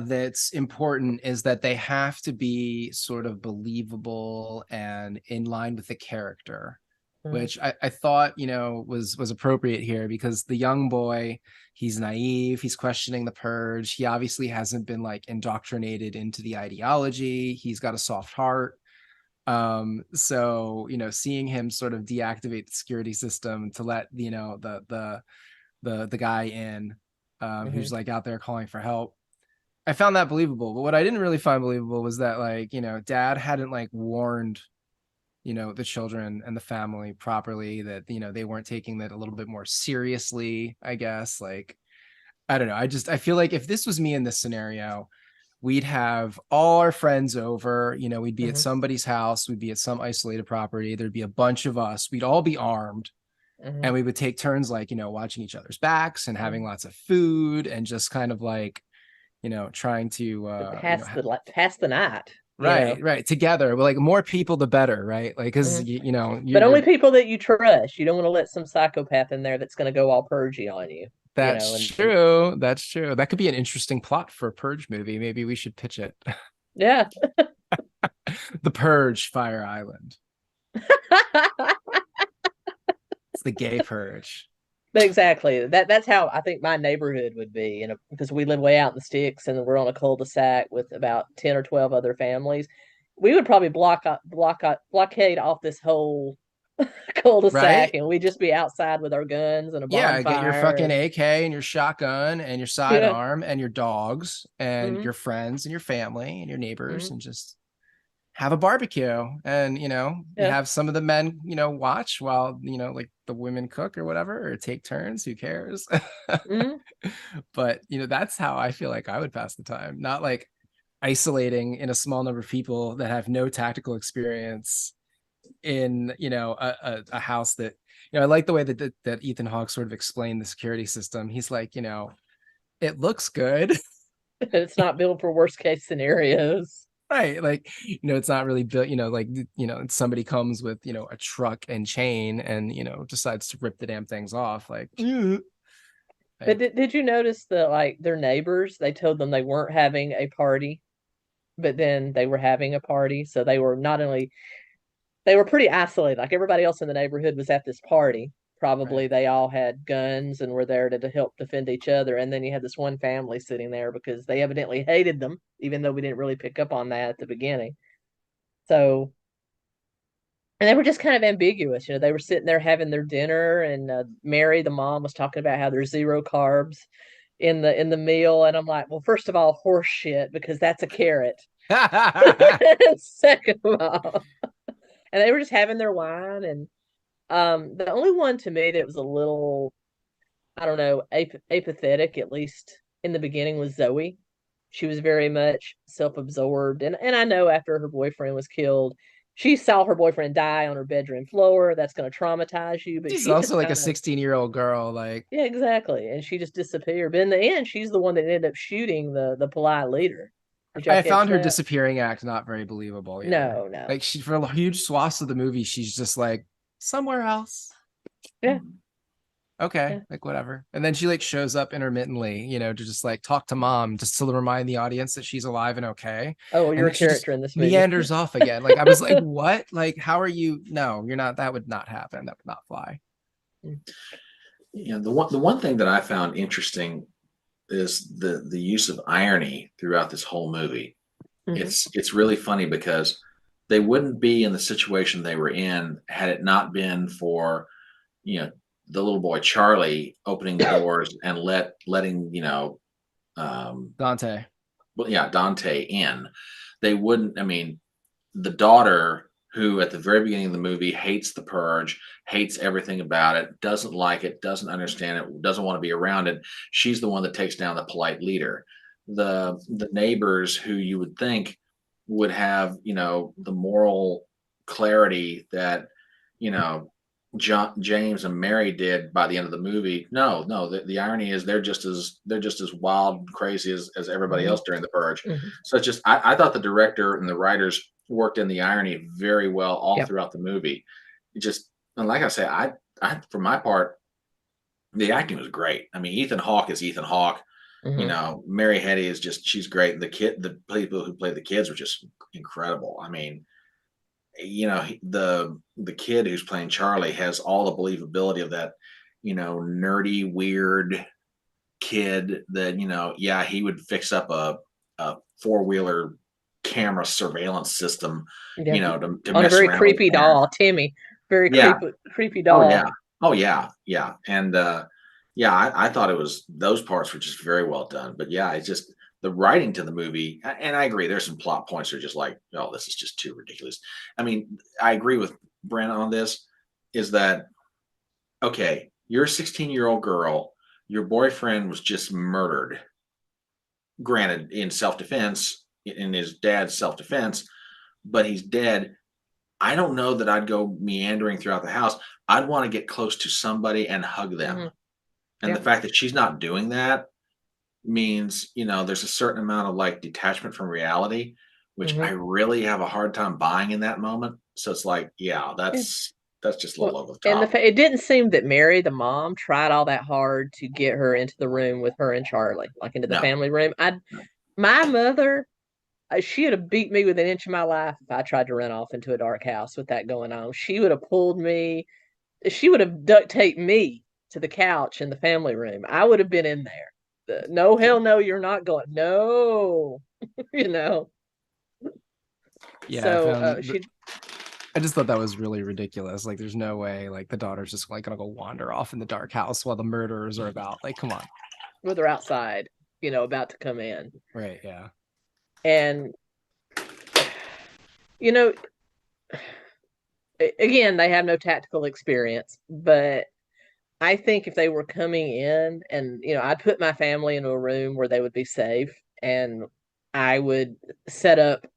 H: That's important is that they have to be sort of believable and in line with the character, which I thought, was appropriate here, because the young boy, he's naive, he's questioning the purge. He obviously hasn't been like indoctrinated into the ideology. He's got a soft heart. So seeing him sort of deactivate the security system to let the guy in, who's like out there calling for help, I found that believable. But what I didn't really find believable was that like dad hadn't like warned the children and the family properly, that they weren't taking that a little bit more seriously, I guess. Like, I don't know, I feel like if this was me in this scenario, we'd have all our friends over, we'd be at somebody's house, we'd be at some isolated property, there'd be a bunch of us, we'd all be armed, and we would take turns like, watching each other's backs and having lots of food and just kind of like, trying to
A: pass the night.
H: Right. Together. Well, like more people, the better, right? Like, cause
A: but only people that you trust. You don't want to let some psychopath in there that's going to go all purgy on you.
H: That's true. That's true. That could be an interesting plot for a Purge movie. Maybe we should pitch it.
A: Yeah.
H: The Purge Fire Island. It's the gay purge.
A: Exactly. That's how I think my neighborhood would be, because we live way out in the sticks and we're on a cul-de-sac with about 10 or 12 other families. We would probably blockade off this whole cul-de-sac, right? And we'd just be outside with our guns and a bonfire.
H: Get your fucking AK and your shotgun and your sidearm and your dogs and your friends and your family and your neighbors and just have a barbecue. And you have some of the men watch while like the women cook or whatever, or take turns, who cares. But that's how I feel like I would pass the time, not like isolating in a small number of people that have no tactical experience in a house that I like the way that Ethan Hawke sort of explained the security system. He's like, it looks good.
A: It's not built for worst case scenarios.
H: Right. Like, it's not really built, somebody comes with, a truck and chain and, decides to rip the damn things off. Like,
A: but did you notice that, their neighbors, they told them they weren't having a party, but then they were having a party. So they were they were pretty isolated. Like everybody else in the neighborhood was at this party. Probably they all had guns and were there to help defend each other. And then you had this one family sitting there because they evidently hated them, even though we didn't really pick up on that at the beginning. So, and they were just kind of ambiguous. They were sitting there having their dinner, and Mary, the mom, was talking about how there's 0 carbs in the meal. And I'm like, well, first of all, horse shit, because that's a carrot. Second of all, and they were just having their wine. And the only one to me that was a little, I don't know, apathetic, at least in the beginning, was Zoe. She was very much self-absorbed. And I know after her boyfriend was killed, she saw her boyfriend die on her bedroom floor. That's going to traumatize you. But
H: she's also like a 16-year-old girl. Like,
A: yeah, exactly. And she just disappeared. But in the end, she's the one that ended up shooting the polite leader.
H: I found her disappearing act not very believable.
A: No.
H: Like, for huge swaths of the movie, she's just like somewhere else.
A: Yeah.
H: Okay, yeah. Like whatever. And then she like shows up intermittently, to just like talk to mom, just to remind the audience that she's alive and okay.
A: Oh, you're a character in this movie.
H: Meanders off again. Like I was like, what? Like, how are you? No, you're not. That would not happen. That would not fly.
I: The one thing that I found interesting is the use of irony throughout this whole movie. Mm-hmm. It's really funny because they wouldn't be in the situation they were in had it not been for, the little boy Charlie opening the doors and letting
H: Dante.
I: Well, yeah, Dante in. They wouldn't. I mean, the daughter, who at the very beginning of the movie hates the Purge, hates everything about it, doesn't like it, doesn't understand it, doesn't want to be around it. She's the one that takes down the polite leader. The neighbors, who you would think would have, the moral clarity that, James and Mary did by the end of the movie. No, the irony is they're just as wild and crazy as everybody else during the Purge. Mm-hmm. So it's just I thought the director and the writers worked in the irony very well all throughout the movie. And like I say, I for my part, the acting was great. I mean, Ethan Hawke is Ethan Hawke. Mm-hmm. Mary Hetty is just—she's great. The people who played the kids were just incredible. I mean, the kid who's playing Charlie has all the believability of that, nerdy, weird kid that, he would fix up a 4-wheeler camera surveillance system, to
A: on a very creepy doll, Timmy. Very creepy doll.
I: Oh yeah. And I thought those parts were just very well done. But yeah, it's just the writing to the movie, and I agree, there's some plot points that are just like, oh, this is just too ridiculous. I mean, I agree with Brent on this, is that, okay, you're a 16-year-old girl, your boyfriend was just murdered, granted in self-defense, in his dad's self-defense, but he's dead. I don't know that I'd go meandering throughout the house. I'd want to get close to somebody and hug them. Mm-hmm. And the fact that she's not doing that means, there's a certain amount of like detachment from reality, which I really have a hard time buying in that moment. So it's like, that's just a little over the top.
A: And it didn't seem that Mary, the mom, tried all that hard to get her into the room with her and Charlie, like into the family room. My mother, she would have beat me with an inch of my life if I tried to run off into a dark house with that going on. She would have pulled me. She would have duct taped me to the couch in the family room. I would have been in there. No, hell no, you're not going. No,
H: Yeah.
A: So
H: I just thought that was really ridiculous. Like, there's no way like the daughter's just like gonna go wander off in the dark house while the murderers are about. Like, come on.
A: Well, they're outside, about to come in.
H: Right. Yeah.
A: And again, they have no tactical experience, but I think if they were coming in and, I'd put my family into a room where they would be safe, and I would set up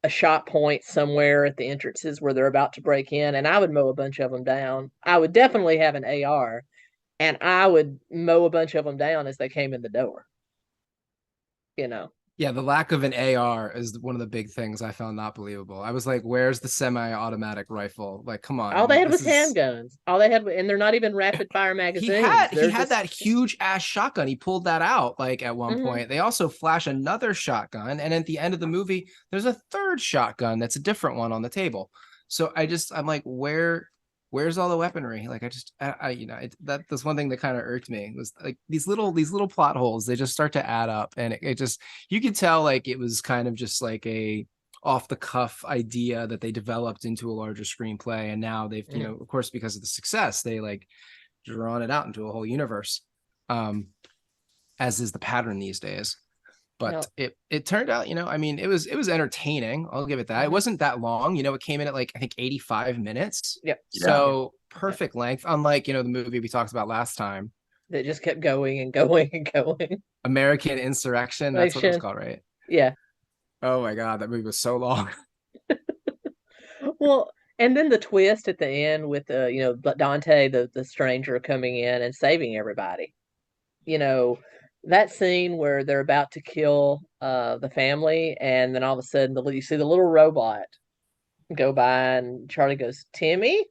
A: a shot point somewhere at the entrances where they're about to break in, and I would mow a bunch of them down. I would definitely have an AR, and I would mow a bunch of them down as they came in the door. You know.
H: Yeah, the lack of an AR is one of the big things I found not believable. I was like, where's the semi-automatic rifle? Like, come on.
A: All they had was
H: this is...
A: handguns. All they had, and they're not even rapid fire magazines.
H: He had that huge ass shotgun. He pulled that out like at one point. They also flash another shotgun, and at the end of the movie, there's a third shotgun that's a different one on the table. So I'm like, where's all the weaponry? Like, that's one thing that kind of irked me, was like these little plot holes. They just start to add up, and it just, you could tell like it was kind of just like a off the cuff idea that they developed into a larger screenplay, and now they've of course, because of the success, they like drawn it out into a whole universe, as is the pattern these days. But it turned out, I mean, it was entertaining. I'll give it that. It wasn't that long. It came in at like, I think 85 minutes.
A: Yep.
H: So perfect length. Unlike, the movie we talked about last time.
A: That just kept going and going and going.
H: American Insurrection. That's what it was called, right?
A: Yeah.
H: Oh my God, that movie was so long.
A: Well, and then the twist at the end with Dante, the stranger, coming in and saving everybody. That scene where they're about to kill the family, and then all of a sudden you see the little robot go by, and Charlie goes, "Timmy,"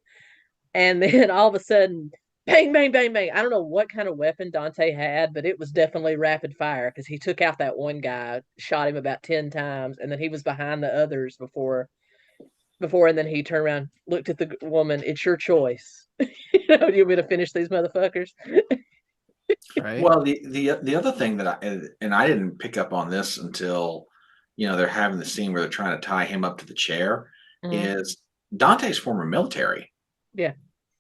A: and then all of a sudden, bang, bang, bang, bang. I don't know what kind of weapon Dante had, but it was definitely rapid fire, because he took out that one guy, shot him about 10 times, and then he was behind the others before, and then he turned around, looked at the woman. "It's your choice. You want me to finish these motherfuckers?"
I: Right. Well, the other thing that I didn't pick up on this until they're having the scene where they're trying to tie him up to the chair, is Dante's former military.
A: Yeah.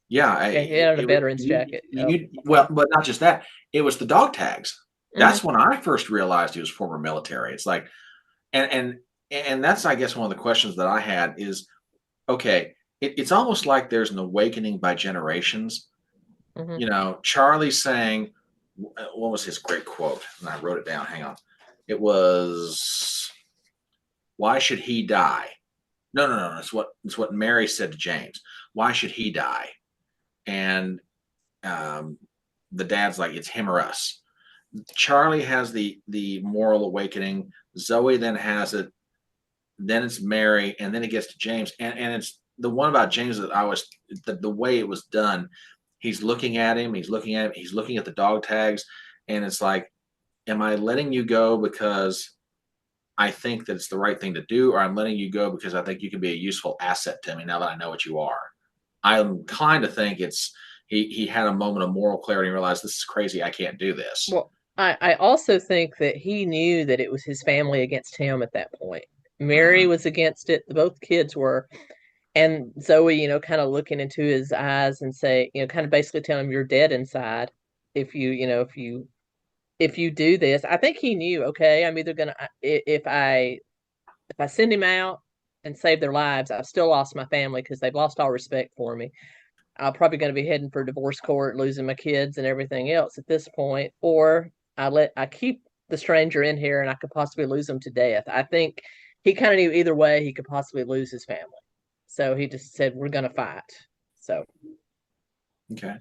I: Yeah,
A: he had a veteran's jacket.
I: Well, but not just that. It was the dog tags. That's when I first realized he was former military. It's like, and that's, I guess, one of the questions that I had is, okay, it's almost like there's an awakening by generations. Charlie saying, what was his great quote? And I wrote it down. Hang on. It was, "Why should he die?" No. It's what Mary said to James. "Why should he die?" And the dad's like, "It's him or us." Charlie has the moral awakening. Zoe then has it. Then it's Mary, and then it gets to James. And it's the one about James that I was, the way it was done. He's looking at him. He's looking at the dog tags, and it's like, am I letting you go because I think that it's the right thing to do, or I'm letting you go because I think you can be a useful asset to me now that I know what you are? I'm kind of think it's he had a moment of moral clarity and realized, this is crazy. I can't do this.
A: Well, I also think that he knew that it was his family against him at that point. Mary was against it. Both kids were. And Zoe, kind of looking into his eyes and say, kind of basically telling him, "You're dead inside if you do this." I think he knew, okay, I'm either going to, if I send him out and save their lives, I've still lost my family because they've lost all respect for me. I'm probably going to be heading for divorce court, losing my kids and everything else at this point. Or I keep the stranger in here and I could possibly lose him to death. I think he kind of knew either way he could possibly lose his family. So he just said, "We're going to fight." So.
I: Okay.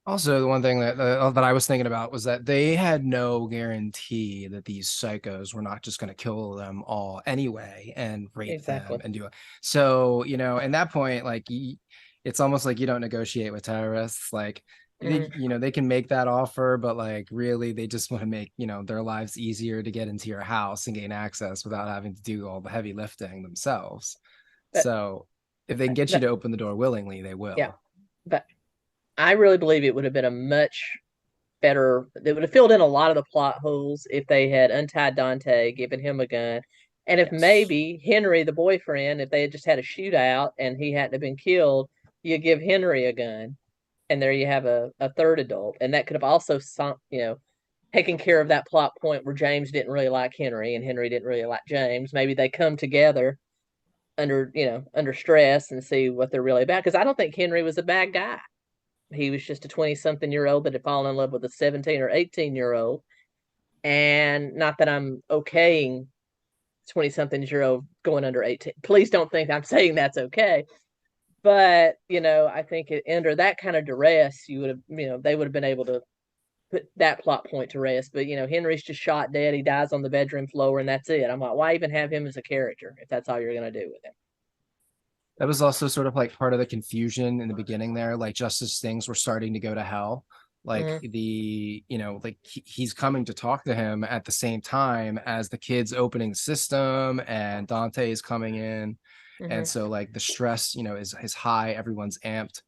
H: Also, the one thing that I was thinking about was that they had no guarantee that these psychos were not just going to kill them all anyway and rape them and do it. So, at that point, like, it's almost like you don't negotiate with terrorists. Like, they can make that offer, but like, really, they just want to make, their lives easier to get into your house and gain access without having to do all the heavy lifting themselves. So if they can get you to open the door willingly, they will.
A: Yeah. But I really believe it would have been a much better, they would have filled in a lot of the plot holes if they had untied Dante, given him a gun. And if maybe Henry, the boyfriend, if they had just had a shootout and he hadn't have been killed, you give Henry a gun. And there you have a third adult. And that could have also, taken care of that plot point where James didn't really like Henry and Henry didn't really like James. Maybe they come together under stress and see what they're really about. Because I don't think Henry was a bad guy. He was just a 20-something-year-old that had fallen in love with a 17 or 18-year-old. And not that I'm okaying 20-something-year-old going under 18. Please don't think I'm saying that's okay. But, I think under that kind of duress, you would have, they would have been able to put that plot point to rest. But, Henry's just shot dead. He dies on the bedroom floor, and that's it. I'm like, why even have him as a character if that's all you're going to do with him?
H: That was also sort of like part of the confusion in the beginning there, like just as things were starting to go to hell, like he's coming to talk to him at the same time as the kids opening the system and Dante is coming in. And so like the stress, is high, everyone's amped.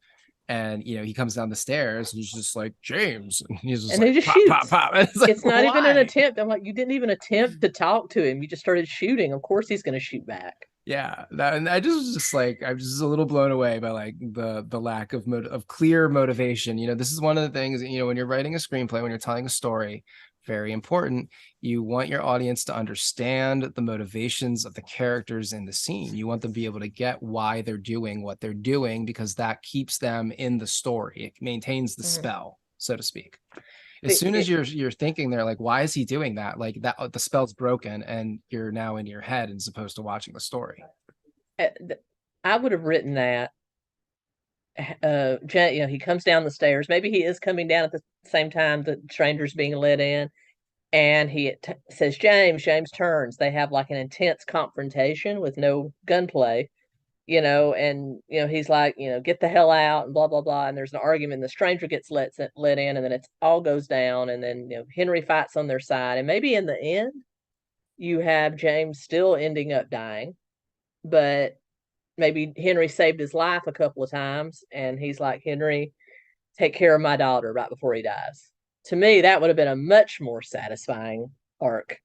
H: And he comes down the stairs and he's just like, James, and he's just like, pop, pop, pop. And
A: it's not even an attempt. I'm like, you didn't even attempt to talk to him. You just started shooting. Of course he's going to shoot back.
H: Yeah, and I just like, I'm just a little blown away by like the lack of clear motivation. This is one of the things, when you're writing a screenplay, when you're telling a story, very important. You want your audience to understand the motivations of the characters in the scene. You want them to be able to get why they're doing what they're doing, because that keeps them in the story. It maintains the spell, so to speak. As soon as you're thinking there, like, why is he doing that? Like that, the spell's broken and you're now in your head as opposed to watching the story.
A: I would have written that. He comes down the stairs. Maybe he is coming down at the same time the stranger's being let in. And he says, James turns. They have like an intense confrontation with no gunplay, and, he's like, get the hell out and blah, blah, blah. And there's an argument. The stranger gets let in, and then it all goes down. And then, Henry fights on their side. And maybe in the end, you have James still ending up dying, but maybe Henry saved his life a couple of times. And he's like, Henry, take care of my daughter right before he dies. To me, that would have been a much more satisfying arc.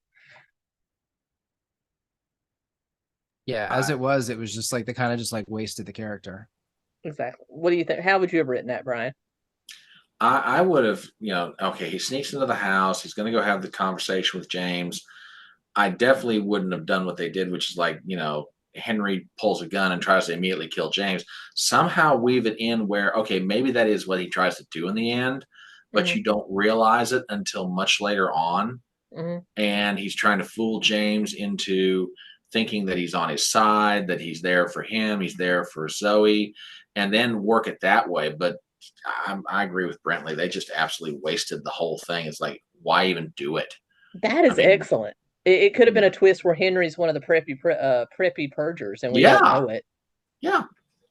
H: Yeah, as it was just like they kind of just like wasted the character.
A: Exactly. What do you think? How would you have written that, Brian?
I: I would have, okay, he sneaks into the house. He's going to go have the conversation with James. I definitely wouldn't have done what they did, which is like, Henry pulls a gun and tries to immediately kill James. Somehow weave it in where, okay, maybe that is what he tries to do in the end, but you don't realize it until much later on. And he's trying to fool James into thinking that he's on his side, that he's there for him, he's there for Zoe, and then work it that way. But I agree with Brentley. They just absolutely wasted the whole thing. It's like, why even do it?
A: That is excellent. It could have been a twist where Henry's one of the preppy purgers, and we don't know it.
I: Yeah,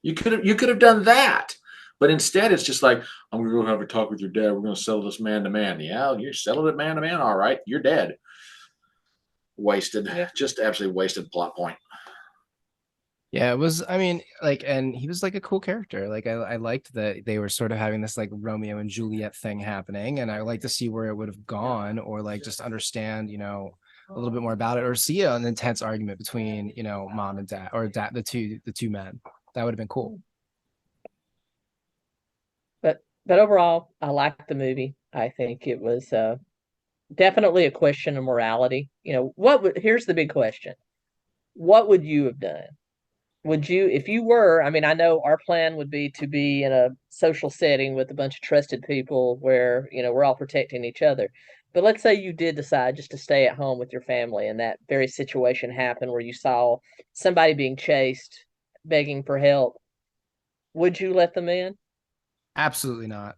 I: you could have done that. But instead, it's just like, I'm going to go have a talk with your dad. We're going to settle this man to man. Yeah, you settled it man to man. All right, you're dead. Wasted. Yeah. Just absolutely wasted plot point.
H: Yeah, it was, and he was like a cool character. Like I liked that they were sort of having this like Romeo and Juliet thing happening. And I like to see where it would have gone, or like just understand, a little bit more about it, or see an intense argument between, mom and dad, or the two men. That would have been cool.
A: But overall, I liked the movie. I think it was definitely a question of morality. Here's the big question. What would you have done? Would you, if you were, I know our plan would be to be in a social setting with a bunch of trusted people where, we're all protecting each other. But let's say you did decide just to stay at home with your family, and that very situation happened where you saw somebody being chased, begging for help. Would you let them in?
H: Absolutely not.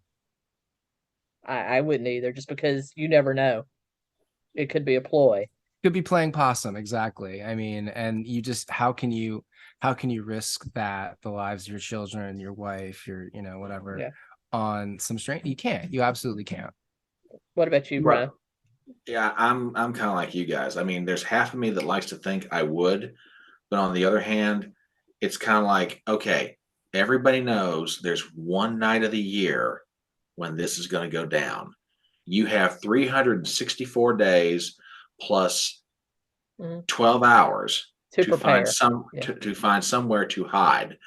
A: I wouldn't either, just because you never know. It could be a ploy.
H: Could be playing possum, exactly. And you just, how can you risk that, the lives of your children, your wife, your, whatever, on some strain? You can't. You absolutely can't.
A: What about you, Brian?
I: Yeah, I'm kind of like you guys. There's half of me that likes to think I would, but on the other hand, it's kind of like, okay, everybody knows there's one night of the year when this is going to go down. You have 364 days plus 12 hours to find to find somewhere to hide.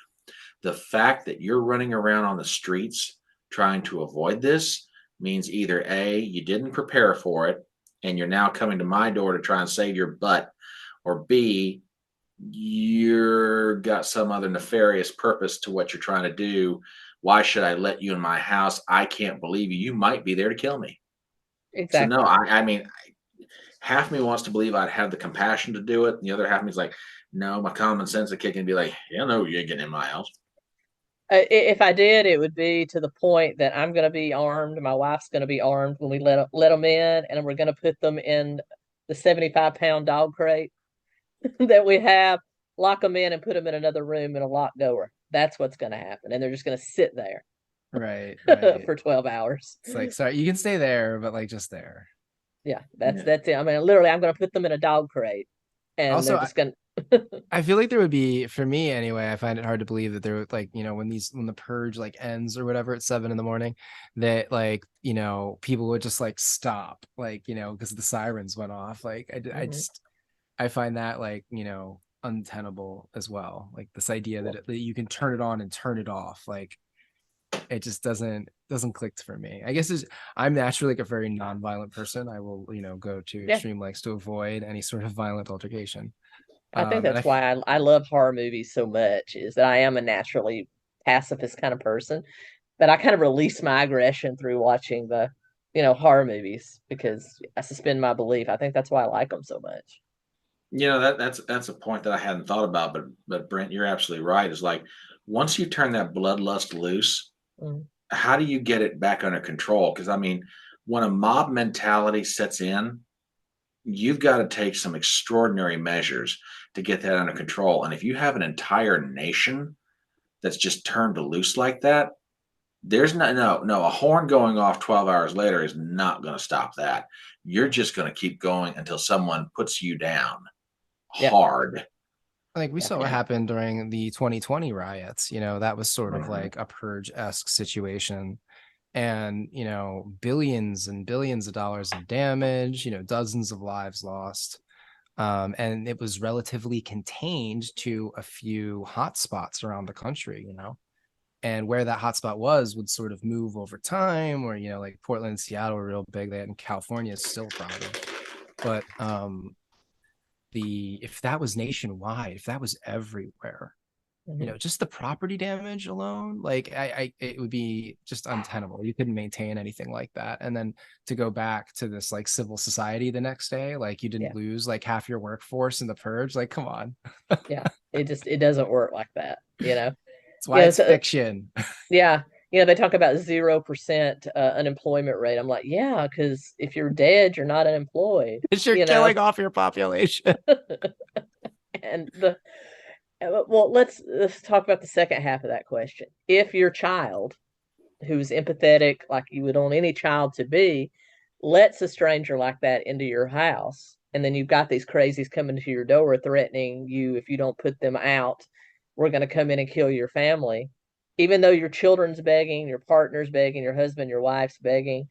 I: The fact that you're running around on the streets trying to avoid this means either A, you didn't prepare for it and you're now coming to my door to try and save your butt, or B, you're got some other nefarious purpose to what you're trying to do. Why should I let you in my house? I can't believe you. You might be there to kill me.
A: Exactly.
I: So no, half of me wants to believe I'd have the compassion to do it. And the other half of me is like, no, my common sense would kick in and be like, yeah, no, you ain't getting in my house.
A: If I did, it would be to the point that I'm going to be armed. My wife's going to be armed when we let them in, and we're going to put them in the 75-pound dog crate that we have, lock them in, and put them in another room in a locked door. That's what's going to happen, and they're just going to sit there,
H: right.
A: for 12 hours.
H: It's like, sorry, you can stay there, but like just there.
A: Yeah, that's it. I mean, literally, I'm going to put them in a dog crate, and
H: Also,
A: they're just going to.
H: I feel like there would be, for me anyway, I find it hard to believe that there would, like, when the purge like ends or whatever at 7 in, that like, people would just like stop, like, because the sirens went off. Like I find that like, untenable as well. Like this idea that you can turn it on and turn it off. Like it just doesn't click for me. I guess I'm naturally like a very non-violent person. I will, go to extreme lengths to avoid any sort of violent altercation.
A: I think that's why I love horror movies so much, is that I am a naturally pacifist kind of person, but I kind of release my aggression through watching the, horror movies, because I suspend my belief. I think that's why I like them so much.
I: That's a point that I hadn't thought about, but Brent, you're absolutely right. It's like once you turn that bloodlust loose, how do you get it back under control? Because I mean, when a mob mentality sets in, you've got to take some extraordinary measures to get that under control. And if you have an entire nation that's just turned loose like that, there's no, a horn going off 12 hours later is not going to stop that. You're just going to keep going until someone puts you down hard.
H: Like we saw what happened during the 2020 riots. That was sort of like a Purge-esque situation. And billions and billions of dollars in damage, dozens of lives lost, and it was relatively contained to a few hotspots around the country, and where that hotspot would sort of move over time, where like Portland and Seattle were real big, that in California is still a problem. But if that was nationwide, if that was everywhere, just the property damage alone, like it would be just untenable. You couldn't maintain anything like that. And then to go back to this like civil society the next day, like you didn't lose like half your workforce in the purge. Like, come on.
A: It doesn't work like that.
H: That's why it's fiction.
A: Yeah. They talk about 0% unemployment rate. I'm like, yeah, because if you're dead, you're not unemployed.
H: You're killing off your population.
A: And well, let's talk about the second half of that question. If your child, who's empathetic, like you would want any child to be, lets a stranger like that into your house, and then you've got these crazies coming to your door threatening you, if you don't put them out, we're going to come in and kill your family, even though your children's begging, your partner's begging, your husband, your wife's begging,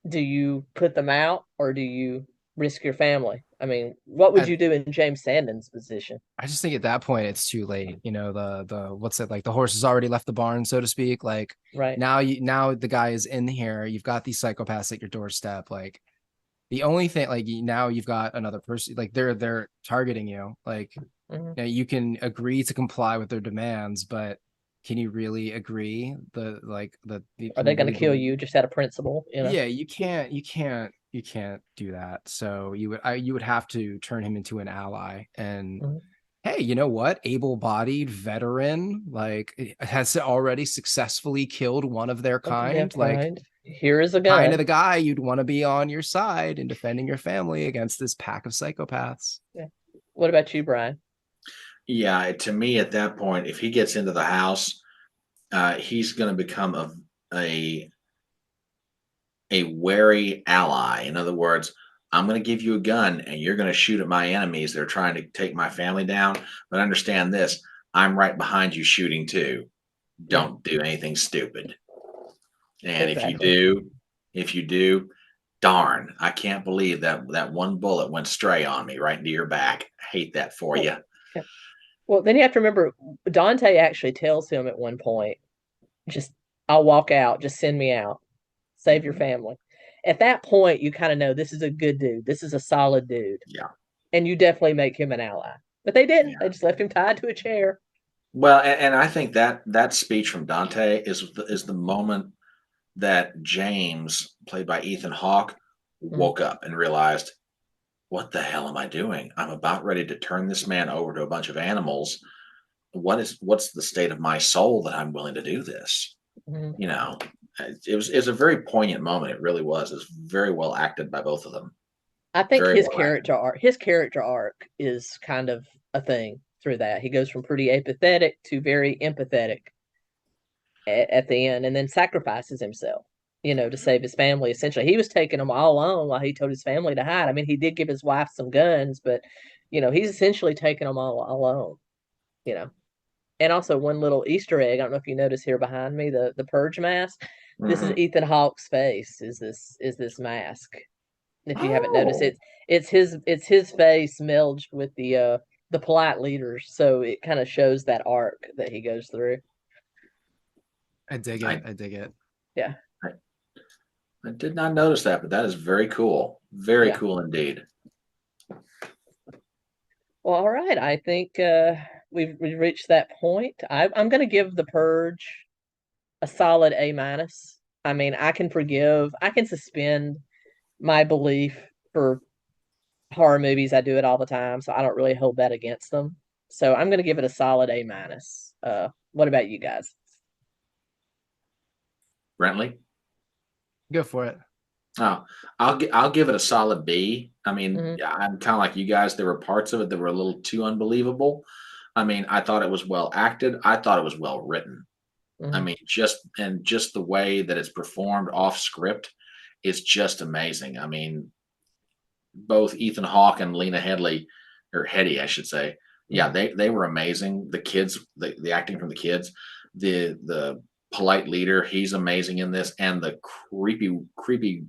A: do you put them out, or do you risk your family? I mean, what would you do in James Sandin's position?
H: I just think at that point it's too late. What's it like? The horse has already left the barn, so to speak. Like now the guy is in here. You've got these psychopaths at your doorstep. Like the only thing, like now you've got another person. Like they're targeting you. Like you can agree to comply with their demands, but can you really agree? Are
A: they going to kill you just out of principle?
H: Yeah, you can't do that. So you would have to turn him into an ally. And hey, you know what? Able-bodied veteran, like has already successfully killed one of their kind. Like
A: here is a guy.
H: Kind of the guy you'd want to be on your side in defending your family against this pack of psychopaths.
A: Yeah. What about you, Brian?
I: Yeah, to me at that point, if he gets into the house, he's going to become a wary ally. In other words, I'm going to give you a gun and you're going to shoot at my enemies that are trying to take my family down. But understand this, I'm right behind you shooting too. Don't do anything stupid. And if you do, darn, I can't believe that one bullet went stray on me right into your back. I hate that for you.
A: Yeah. Well, then you have to remember, Dante actually tells him at one point, I'll walk out, just send me out. Save your family. At that point, you kind of know this is a good dude. This is a solid dude.
I: Yeah.
A: And you definitely make him an ally. But they didn't. Yeah. They just left him tied to a chair.
I: Well, and I think that speech from Dante is the moment that James, played by Ethan Hawke, woke up and realized, what the hell am I doing? I'm about ready to turn this man over to a bunch of animals. What's the state of my soul that I'm willing to do this?
A: Mhm.
I: You know, it was a very poignant moment. It really was. It was very well acted by both of them.
A: I think
I: Very well acted.
A: his character arc is kind of a thing through that. He goes from pretty apathetic to very empathetic at the end, and then sacrifices himself, to save his family. Essentially, he was taking them all on while he told his family to hide. I mean, he did give his wife some guns, but he's essentially taking them all alone. You know, and also one little Easter egg. I don't know if you notice here behind me the Purge mask. This is
I: Mhm.
A: Ethan Hawke's face. Is this mask? If you haven't noticed,
I: Oh.
A: it's his face melded with the polite leaders, so it kind of shows that arc that he goes through.
H: I dig it. I dig it.
A: Yeah.
I: I did not notice that, but that is very cool. Very
A: Yeah.
I: cool indeed.
A: Well, all right. I think we've reached that point. I'm going to give The Purge a solid A minus. I mean, I can suspend my belief for horror movies. I do it all the time, so I don't really hold that against them. So I'm going to give it a solid A minus. What about you guys?
I: Brentley?
H: Go for it.
I: Oh, I'll give it a solid B. I mean,
A: Mhm.
I: yeah, I'm kind of like you guys. There were parts of it that were a little too unbelievable. I mean, I thought it was well acted. I thought it was well written. I
A: Mhm.
I: mean, just the way that it's performed off script is just amazing. I mean, both Ethan Hawke and Lena Headey, or Headey, I should say. Yeah, they were amazing. The kids, the acting from the kids, the polite leader, he's amazing in this, and the creepy,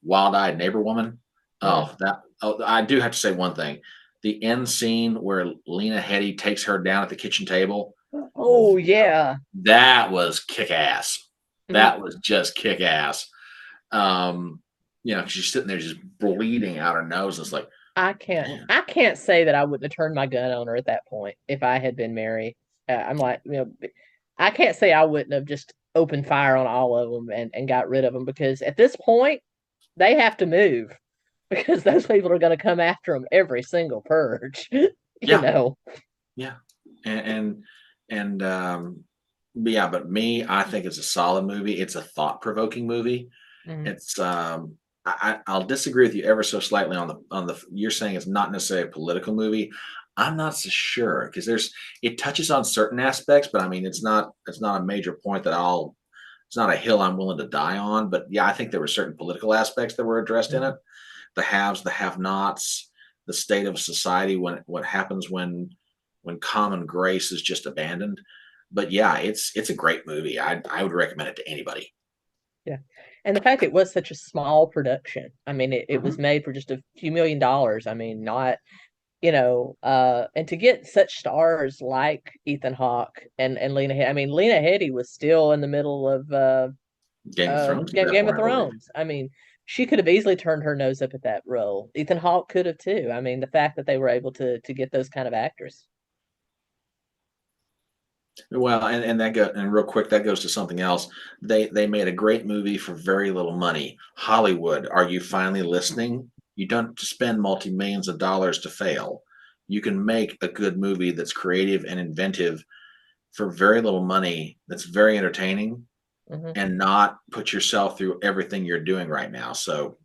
I: wild-eyed neighbor woman. Oh, I do have to say one thing. The end scene where Lena Headey takes her down at the kitchen table.
A: Oh yeah.
I: That was kick-ass.
A: Mhm.
I: That was just kick-ass. She's sitting there just bleeding out her nose. It's like,
A: I can't say that I wouldn't have turned my gun on her at that point if I had been Mary. I'm like, I can't say I wouldn't have just opened fire on all of them and got rid of them, because at this point they have to move because those people are going to come after them every single purge.
I: yeah, yeah, but yeah, but me, I think it's a solid movie. It's a thought-provoking movie.
A: Mhm.
I: It's I'll disagree with you ever so slightly on the you're saying it's not necessarily a political movie. I'm not so sure, because it touches on certain aspects, but I mean it's not a major point that it's not a hill I'm willing to die on. But yeah, I think there were certain political aspects that were addressed in it. The haves, the have-nots, the state of society, what happens when common grace is just abandoned. But yeah, it's a great movie. I would recommend it to anybody.
A: Yeah. And the fact it was such a small production. I mean, it was
I: Mhm.
A: made for just a few $1,000,000. I mean, not, and to get such stars like Ethan Hawke and Lena Headey. I mean, Lena Headey was still in the middle of
I: Game of Thrones at that
A: Game of
I: point, I believe.
A: Thrones. I mean, she could have easily turned her nose up at that role. Ethan Hawke could have too. I mean, the fact that they were able to get those kind of actors.
I: Well, and real quick, that goes to something else. They made a great movie for very little money. Hollywood, are you finally listening? You don't have to spend multi-millions of dollars to fail. You can make a good movie that's creative and inventive for very little money, that's very entertaining,
A: Mhm.
I: and not put yourself through everything you're doing right now. So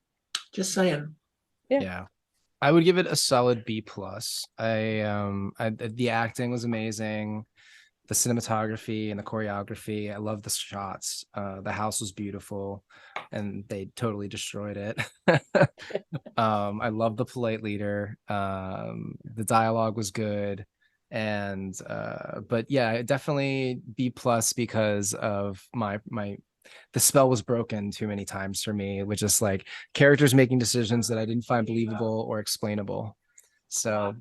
I: just saying.
A: Yeah.
H: Yeah. I would give it a solid B plus. The acting was amazing. The cinematography and the choreography, I love the shots. The house was beautiful and they totally destroyed it. I love the polite leader. The dialogue was good. And but yeah, definitely B plus, because of the spell was broken too many times for me, which is like characters making decisions that I didn't find believable or explainable. So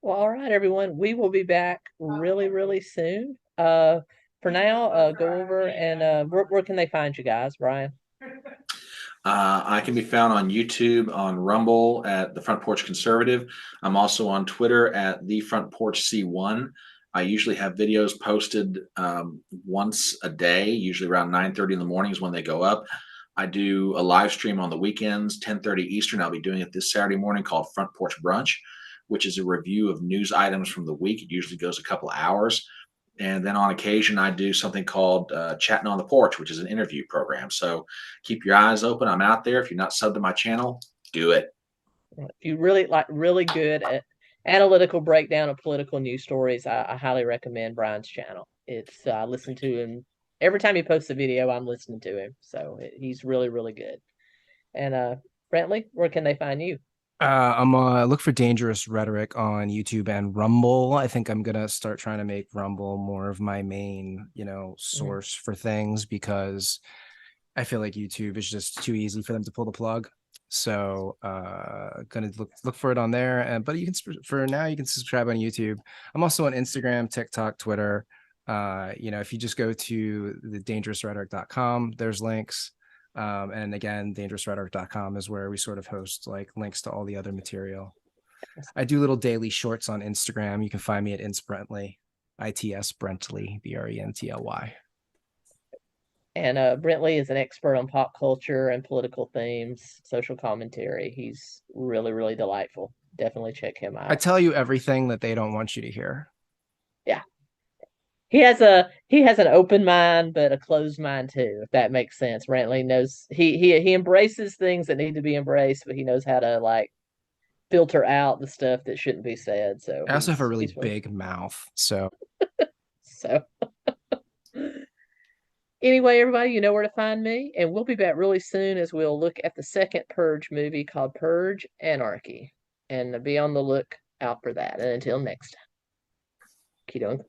A: Well, all right, everyone. We will be back really, really soon. For now, go over and where can they find you guys, Brian?
I: I can be found on YouTube, on Rumble at the Front Porch Conservative. I'm also on Twitter at the Front Porch C1. I usually have videos posted once a day, usually around 9:30 in the mornings when they go up. I do a live stream on the weekends, 10:30 Eastern. I'll be doing it this Saturday morning called Front Porch Brunch, which is a review of news items from the week. It usually goes a couple hours. And then on occasion, I do something called Chatting on the Porch, which is an interview program. So keep your eyes open. I'm out there. If you're not subbed to my channel, do it.
A: If you really like really good analytical breakdown of political news stories, I highly recommend Brian's channel. It's I listen to him every time he posts a video. I'm listening to him, so he's really really good. And Brantley, where can they find you?
H: I'm look for Dangerous Rhetoric on YouTube and Rumble. I think I'm gonna start trying to make Rumble more of my main, source for things, because I feel like YouTube is just too easy for them to pull the plug. So gonna look for it on there. But you can, for now, you can subscribe on YouTube. I'm also on Instagram, TikTok, Twitter. If you just go to the dangerousrhetoric.com, there's links. And again, dangerousrhetoric.com is where we sort of host like links to all the other material. I do little daily shorts on Instagram. You can find me at 𝗫𝗏𝗄𝗏ly, ITS Brently, BRENTLY.
A: And Brentley is an expert on pop culture and political themes, social commentary. He's really, really delightful. Definitely check him out.
H: I tell you everything that they don't want you to hear.
A: Yeah. He has an open mind, but a closed mind too, if that makes sense. Brantley knows he embraces things that need to be embraced, but he knows how to like filter out the stuff that shouldn't be said. So
H: I also have a really big mouth. So
A: anyway, everybody, you know where to find me, and we'll be back really soon as we'll look at the second Purge movie called Purge Anarchy, and be on the lookout for that. And until next time, keep on.